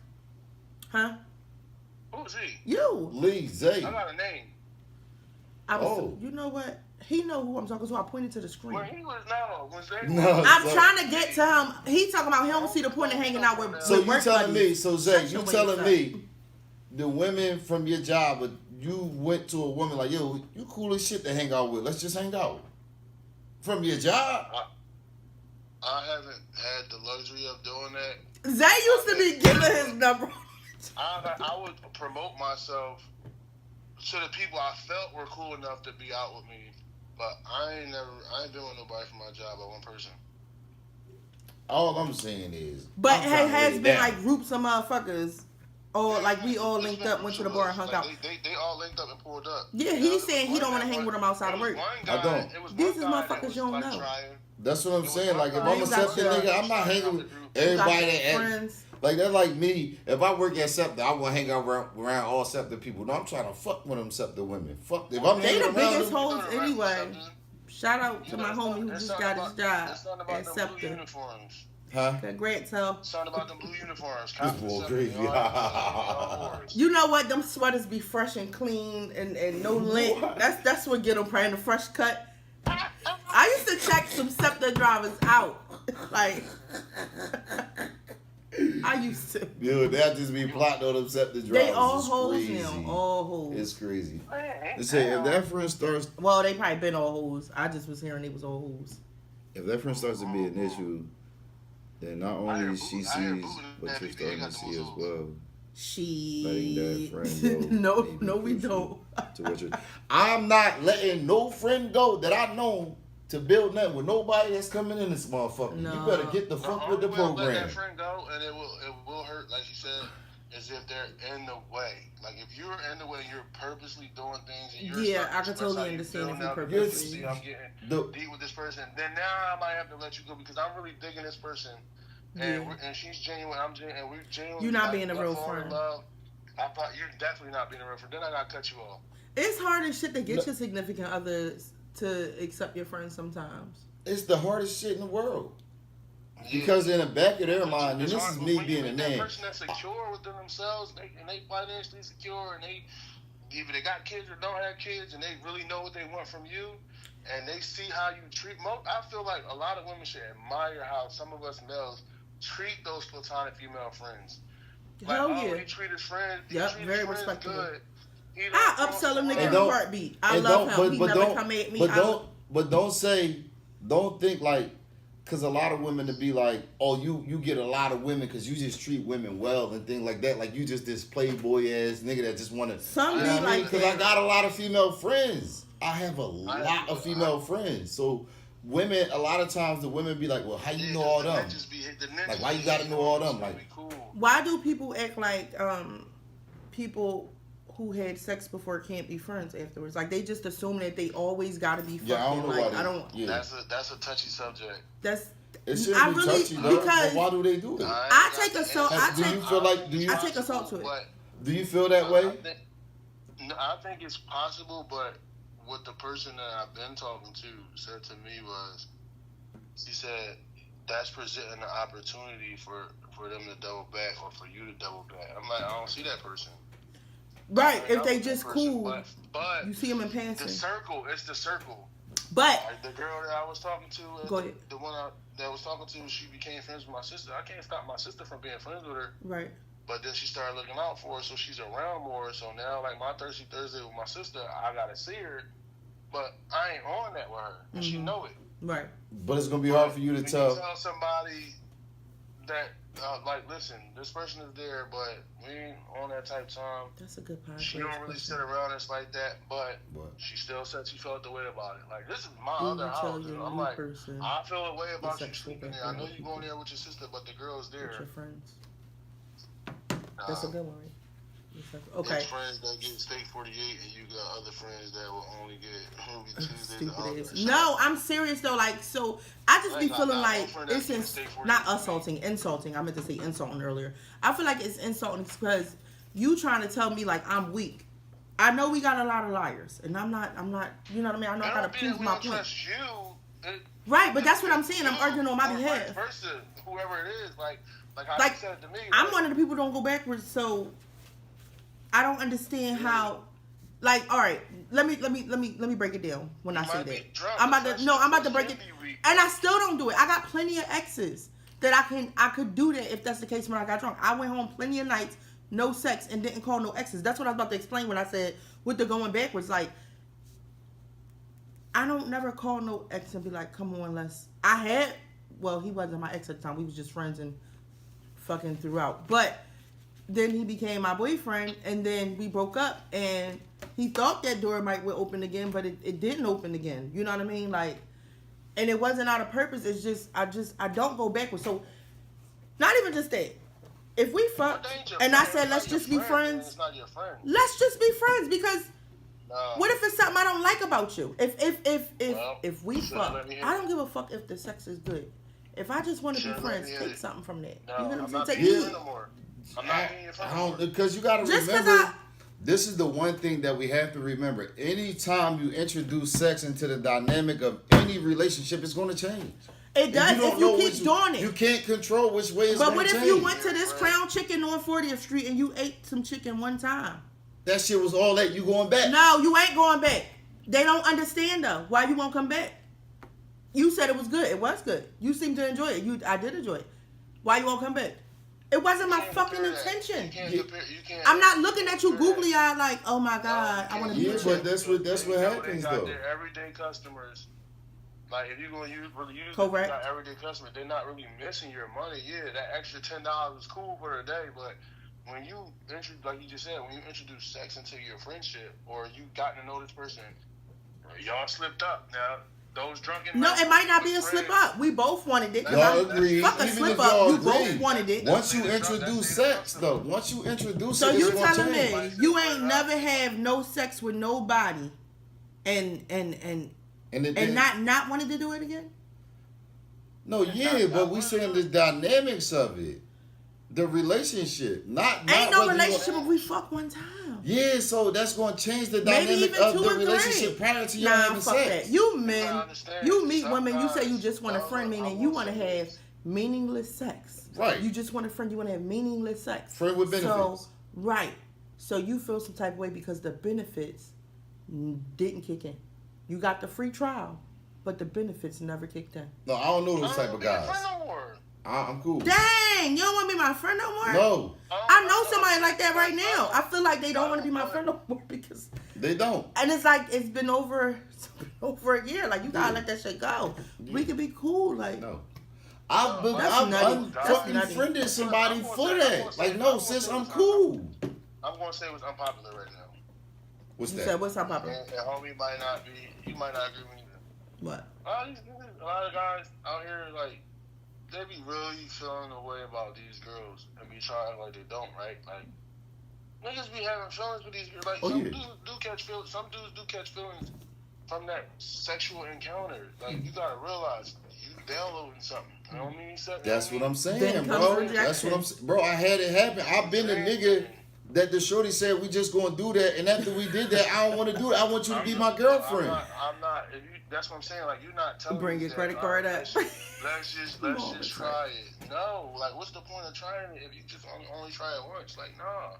Huh? Who's he? You. Lee Zay. I got a name. I was. Oh. You know what? He know who I'm talking to. I pointed to the screen. Well, he was was they? No. I'm So- trying to get to him. He talking about he don't see the point in hanging out with. So with you work telling me? buddies. So Zay, Shut you your telling waist me the women from your job, you went to a woman like, yo, you cool as shit to hang out with. Let's just hang out. From your job? I haven't had the luxury of doing that. up. Zay used to be giving his number. I would promote myself to the people I felt were cool enough to be out with me, but I ain't been with nobody from my job but one person. All I'm saying is, But I'm trying to has lay it been down. like groups of motherfuckers, or like we all linked up, went to the bar and hung Like, out. They all linked up and pulled up. Yeah, You know, he's it saying was he don't one want to guy- hang with them outside it of was work. one I guy- don't. it was These one is guy that motherfuckers was, you don't like, know. trying. That's what I'm It was saying. one Like, if guy I'm You a got septic your- nigga, I'm not hanging with everybody that friends. like that's like me. If I work at SEPTA, I want to hang out around all SEPTA people. No, I'm trying to fuck with them SEPTA women. Fuck if I'm They hanging the around biggest them. hoes You know, anyway. something- Shout out to you my know, homie who it's just something got his about- job it's something at about the blue SEPTA. uniforms. Huh? Congrats, so. Something about the blue uniforms. This boy crazy. You know what? Them sweaters be fresh and clean and no lint. What? That's what get them praying the fresh cut. I used to check some SEPTA drivers out. Like, I used to. Yo, that just be plotting on them SEPTA drivers. They all It's hoes crazy. now. All hoes. It's crazy. They say if that friend starts, Well, they probably been all hoes. I just was hearing they was all hoes. if that friend starts to be an issue, then not only she I hear sees booting what that you're they starting got to them see as hoes. well. She. Letting that friend go. no, may be no, we crucial don't. to what you're, I'm not letting no friend go that I know to build nothing with nobody that's coming in this motherfucker. No. You better get the fuck with the Let program. that friend go, and it will hurt, like you said, as if they're in the way. Like if you're in the way, you're purposely doing things. And you're Yeah, starting I to can express totally how you understand feel if you now. purposely- See, I'm getting The- deep with this person. Then now I might have to let you go because I'm really digging this person, and Yeah. and she's genuine. I'm genuine, and we're genuine. You're not being a real falling in friend. love. I thought you're definitely not being a real friend. Then I gotta cut you off. It's hard as shit to get No. your significant others to accept your friends sometimes. It's the hardest shit in the world. Yeah. Because in the back of their mind, and It's this hard, is but me when being you a meet that man. person that's secure within themselves, and they financially secure, and they either they got kids or don't have kids, and they really know what they want from you, and they see how you treat. I feel like a lot of women should admire how some of us males treat those platonic female friends. Like, Hell oh, yeah. he treat his friend. He Yep, treat very his friends respectable. good. He don't I throw upsell him some nigga in And a don't- heartbeat. I And love don't- him. He never come at me. But don't say, don't think like, because a lot of women to be like, oh, you get a lot of women because you just treat women well and things like that. Like you just this playboy ass nigga that just want to. Some You be know what I mean? like Because I that. got a lot of female friends. I have a lot of female friends. So women, a lot of times the women be like, well, how you know all them? Like, why you gotta know all them? Like, Why do people act like people who had sex before can't be friends afterwards? Like they just assume that they always gotta be fucking. yeah, I don't know like why. They, I don't. Yeah. That's a touchy subject. That's. It shouldn't I be really touchy, though. because But why do they do it? I take assault. I Do you take. feel like? Do you I take assault to it. do you feel that way? I think it's possible, but what the person that I've been talking to said to me was, he said, that's presenting an opportunity for them to double back or for you to double back. I'm like, I don't see that person. Right. I If they know that just person, cool, but you see them in the passing. circle, it's the circle. But Like the girl that I was talking to, Go ahead. the one that I was talking to, she became friends with my sister. I can't stop my sister from being friends with her. right. But then she started looking out for her, so she's around more. So now, like my Thirsty Thursday with my sister, I gotta see her, but I ain't on that with her, and she Mhm. know it. Right. But it's gonna be hard for you to When tell. you tell somebody that, like, listen, this person is there, but we ain't on that type of time. That's a good podcast. She don't really sit around us like that, but What? she still said she felt the way about it. Like, this is my Who other you tell house. your And I'm new like, person I feel a way about you sexual sleeping there. I know background you going there with your sister, but the girl's with there. your friends. That's a good one. Right? Okay. There's friends that get steak 48, and you got other friends that will only get Ruby Tuesdays. and all Stupid that. ass. No, I'm serious though. Like, so I just be Like, feeling I like know for that it's you stay for not you. assaulting, insulting. I meant to say insulting earlier. I feel like it's insulting because you trying to tell me like I'm weak. I know we got a lot of liars, and I'm not. You know what I mean? I know I It gotta don't be that prove we my don't point. trust you. Right, but that's what I'm saying. I'm you arguing on my or behalf. Vice versa, whoever it is, like how Like, you said to me. I'm like, one of the people who don't go backwards, so I don't understand how. Like, all right, let me break it down when I say might be that. drunk, I'm about to especially break it, Envy Week. and I still don't do it. I got plenty of exes that I could do that if that's the case when I got drunk. I went home plenty of nights, no sex, and didn't call no exes. That's what I was about to explain when I said with the going backwards. Like, I don't never call no ex and be like, come on, let's. I had, well, he wasn't my ex at the time. We was just friends and fucking throughout. But then he became my boyfriend, and then we broke up, and he thought that door might will open again, but it didn't open again. You know what I mean? Like, and it wasn't out of purpose. It's just I don't go backwards. So, not even just that. If we fuck, and I said let's just be friends, It's not your friend. let's just be friends because. No. What if it's something I don't like about you? Well, If we fuck, I don't give a fuck if the sex is good. If I just want to be friends, take something from that. No, You know what I'm I'm not saying? being Take your me. friend no more. I'm not being your friend no more. Because you got to Just 'cause remember, this is the one thing that we have to remember. Anytime you introduce sex into the dynamic of any relationship, it's going to change. It does if you keep doing it. You can't control which way it's But going what to change. if you went to this Crown Chicken on 40th Street and you ate some chicken one time? That shit was all that. You going back? No, you ain't going back. They don't understand though. Why you won't come back? You said it was good. It was good. You seem to enjoy it. I did enjoy it. Why you won't come back? It wasn't my fucking intention. I'm not looking at you googly eyed like, oh my god, I want to be Yeah, with but you. that's what happens They got though. their everyday customers. Like if you're gonna really use Correct. got everyday customers, they're not really missing your money. Yeah, that extra $10 is cool for a day, but when you like you just said, when you introduce sex into your friendship or you got to know this person, y'all slipped up. Now those drunken No, nights it might not be a with slip friends, up. We both wanted it. Y'all agree. Fuck a Even slip if up. y'all You agree, both wanted it. once you introduce sex, though, once you introduce So it, you it's gonna telling me change. you ain't never have no sex with nobody, and not wanted to do it again? No, yeah, but we saying the dynamics of it, the relationship, not Ain't no whether you- relationship if we fuck one time. Yeah, so that's gonna change the Maybe dynamic even of 2 the or 3. relationship prior to y'all Nah, having fuck sex. that. You I men, understand. you meet Some women. You say you guys- just want a friend, I meaning you won't want to say have this. meaningless sex. Right. You just want a friend. You want to have meaningless sex. Friend with benefits. So right. So you feel some type of way because the benefits didn't kick in. You got the free trial, but the benefits never kicked in. No, I don't know I those type don't of be your guys. friend no more. I'm cool. Dang, you don't want to be my friend no more? No, I know somebody like that right now. I feel like they don't want to be my friend no more because, they don't. and it's like it's been over a year. Like you gotta let that shit go. We could be cool. Like No. I've That's nutty. That's fucking nutty. friended somebody for that. Like, no, sis, I'm cool. I'm gonna say what's unpopular right now. What's you that? said, what's up, Papa? And homie might not be, you might not agree with me. What? A lot of guys out here, like, they be really feeling a way about these girls and be trying like they don't, right? Like, niggas be having feelings with these girls. Like, some dudes do catch feelings. Some dudes do catch feelings from that sexual encounter. Like, you gotta realize you downloading something. You know what I mean? That's what I'm saying, Then comes bro. rejection. That's what I'm saying. Bro, I had it happen. I've been a nigga that the shorty said we just gonna do that, and after we did that, I don't want to do it. I want you to be my girlfriend. I'm not. If you, that's what I'm saying. Like, you're not telling Bring me your that, credit card up. Let's just try it. No, like, what's the point of trying it if you just only try it once? Like, nah.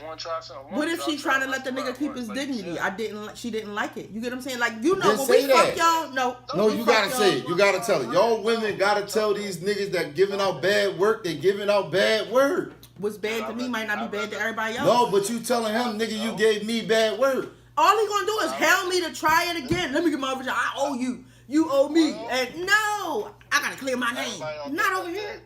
I want to try something once. What if I'll she try trying to it let the once, nigga try keep it his once, like you dignity? said. She didn't like it. You get what I'm saying? Like, you know, Then when say we fuck that. y'all, no. No, when we you fuck gotta say y'all- it. You gotta tell it. Y'all women gotta tell these niggas that giving out bad work, they giving out bad work. What's bad to me might not be bad to everybody else. No, but you telling him, nigga, you gave me bad work. All he gonna do is hell me to try it again. Let me get my vagina. I owe you. You owe me. And no, I gotta clear my name. Everybody don't Not think over like here. that.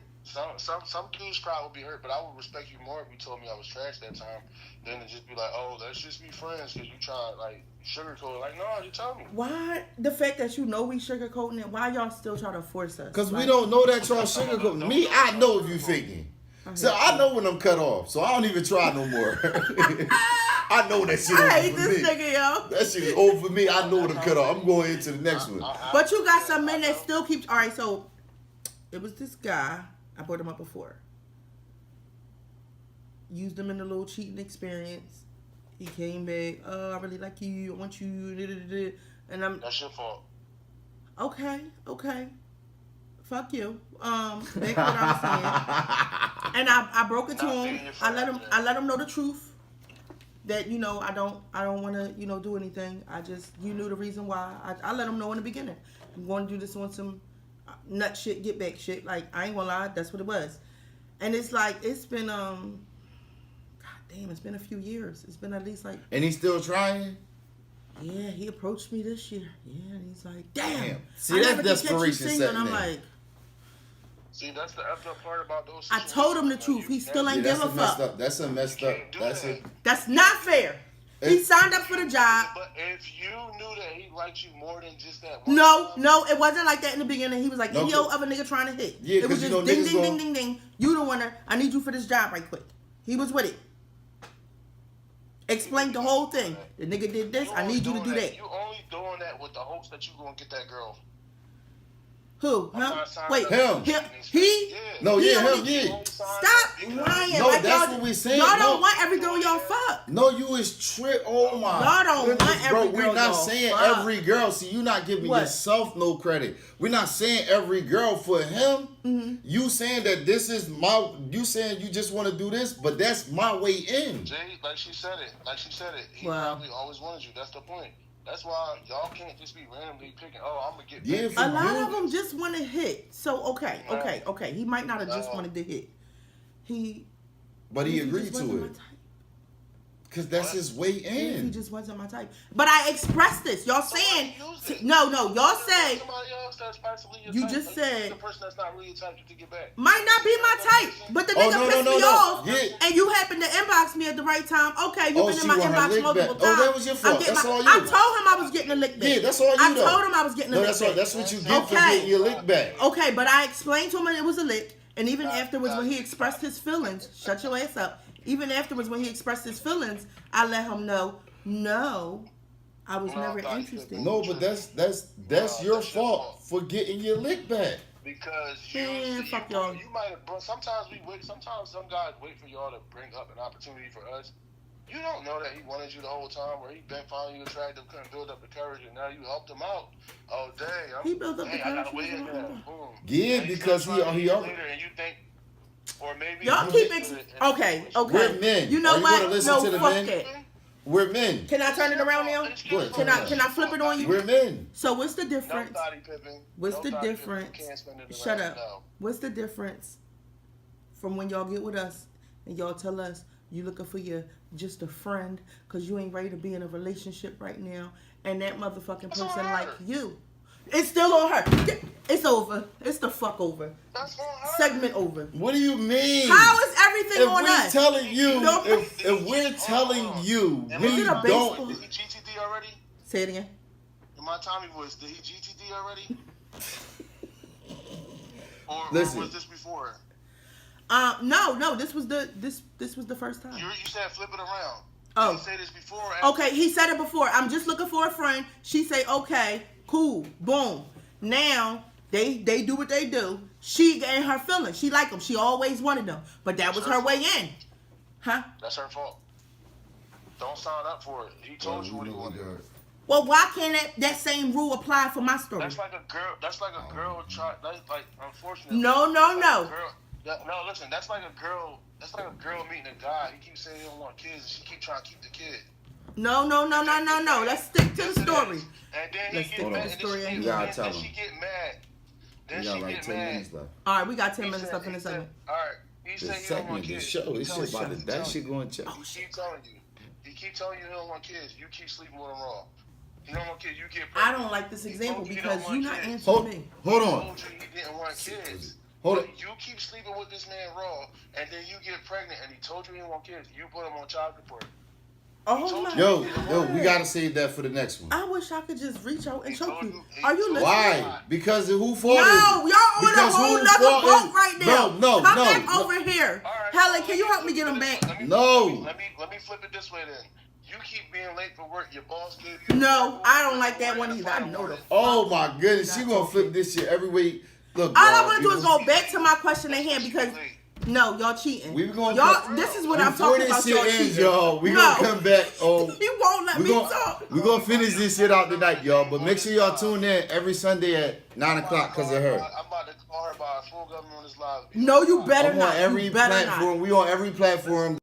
Some dudes crowd would be hurt, but I would respect you more if you told me I was trash that time than to just be like, oh, let's just be friends because you try like sugarcoat. Like, no, you tell me. Why the fact that you know we sugarcoating it? Why y'all still try to force us? Cause we Like, don't know that y'all sugarcoating. Me, I know if you faking. So I know when I'm cut off, so I don't even try no more. I know that shit I over hate for this me. nigga, yo. That shit is over for me. I know when I'm cut off. I'm going into the next one. But you got some men that still keep. All right, so it was this guy. I brought him up before. Used him in a little cheating experience. He came back. Oh, I really like you. I want you. And That's your fault. Okay. Fuck you. Back to what I was saying. And I broke it to him. I let him know the truth. That I don't want to do anything. You knew the reason why. I let him know in the beginning. I'm going to do this on some nut shit, get back shit. Like, I ain't gonna lie, that's what it was. And it's like it's been God damn, it's been a few years. It's been at least like. And he's still trying. Yeah, he approached me this year. Yeah, and he's like, damn. See, that's desperation setting I'm in. like. See, that's the effed up part about those. I told him the truth. He still ain't give a fuck. That's a messed up. That's not fair. He signed up for the job. But if you knew that he liked you more than just that one No, it wasn't like that in the beginning. He was like, any other nigga trying to hit. Yeah, it was just ding. You the winner. I need you for this job right quick. He was with it. Explained the whole thing. The nigga did this. I need you to do that. You only doing that with the hopes that you gonna get that girl. Who? Huh? Wait, him. He? Yeah. No, yeah, him, yeah. Stop lying. No, like that's what we saying. Y'all don't want every girl y'all fuck. No, you is Oh my. Y'all don't want every girl. We're not y'all saying fuck. every girl. See, you not giving yourself no credit. We're not saying every girl for him. Mm-hmm. You saying that this is you saying you just want to do this, but that's my way in. Jay, like she said it. He probably always wanted you. That's the point. That's why y'all can't just be randomly picking. Oh, I'm gonna get. Yeah, a lot of them just want to hit. So okay. He might not have just wanted to hit. But he agreed to it. Because that's his way in. He just wasn't my type. But I expressed this. Y'all saying no. Y'all say somebody else that's possibly your you type. just said the person that's not really your type to get back. Might not be my type, but the nigga pissed me off, yeah. and you happened to inbox me at the right time. Okay, you've been in my inbox multiple times. Oh, that was your fault. That's all you. I told him I was getting a lick back. Yeah, that's all you. I told him I was getting a lick back. That's what you get for getting your lick back. Okay, but I explained to him it was a lick, and even afterwards when he expressed his feelings, shut your ass up. Even afterwards when he expressed his feelings, I let him know, no, I was never interested. No, but that's your fault for getting your lick back. Because fuck y'all. You might have. Sometimes we wait. Sometimes some guys wait for y'all to bring up an opportunity for us. You don't know that he wanted you the whole time, where he been finding you attractive, couldn't build up the courage, and now you helped him out. Oh dang! He built up the courage. I gotta wait in there. Boom. Yeah, because he already. And you think. Or maybe y'all keep okay. We're men. You know what? No, fuck men? that. We're men. Can I turn it around now? Can I flip it on you? We're men. So what's the difference? What's the difference? Shut up. No. What's the difference from when y'all get with us and y'all tell us you looking for just a friend because you ain't ready to be in a relationship right now, and that motherfucking person like you? It's still on her. It's over. It's the fuck over. That's on her. Segment over. What do you mean? How is everything on us? If we're telling you, we don't. Is he GTD already? Say it again. In my Tommy voice, did he GTD already? or was this before? No. This was the first time. You said flip it around. Oh. Did he say this before? Okay, he said it before. I'm just looking for a friend. She say, okay, cool, boom. Now they do what they do. She and her feelings. She like them. She always wanted them, but that was her way in. Huh? That's her fault. Don't sign up for it. He told you what he wanted. Well, why can't that same rule apply for my story? That's like a girl. Unfortunately. No. No, listen. That's like a girl. That's like a girl meeting a guy. He keeps saying he don't want kids, and she keep trying to keep the kid. No. Let's stick to the story. And then he get mad. You gotta tell him. Then she get mad. Then she get 10 minutes left. All right, we got 10 minutes left in the segment. All right. He said he don't want kids. This shit about to that shit going to check. He keep telling you he don't want kids. You keep sleeping with him wrong. He don't want kids. You get pregnant. I don't like this example because you're not answering me. Hold on. He told you he didn't want kids. Hold on. You keep sleeping with this man raw, and then you get pregnant, and he told you he didn't want kids. You put him on child support. Oh my Yo, God. we gotta save that for the next one. I wish I could just reach out and choke you. Are you listening? Why? Because of who fault No, y'all on a whole nother boat right now. No. Come back over here. Right, Helen, can you help me get him back? Let me flip it this way then. You keep being late for work. Your boss gave you. No, I don't like that one either. I know the. Oh my goodness, she gonna flip this shit every week. Look, all I want to do is go back to my question at hand because No, y'all cheating. We gonna y'all. This is what I'm before talking about. this Y'all shit ends, cheating. y'all. We No. gonna come back. Oh, He won't let me talk. we gonna finish this shit out tonight, y'all. But make sure y'all tune in every Sunday at 9 o'clock because of her. I'm about to call her by full government on this live. No, you better I'm not. on every You better platform. not. We on every platform.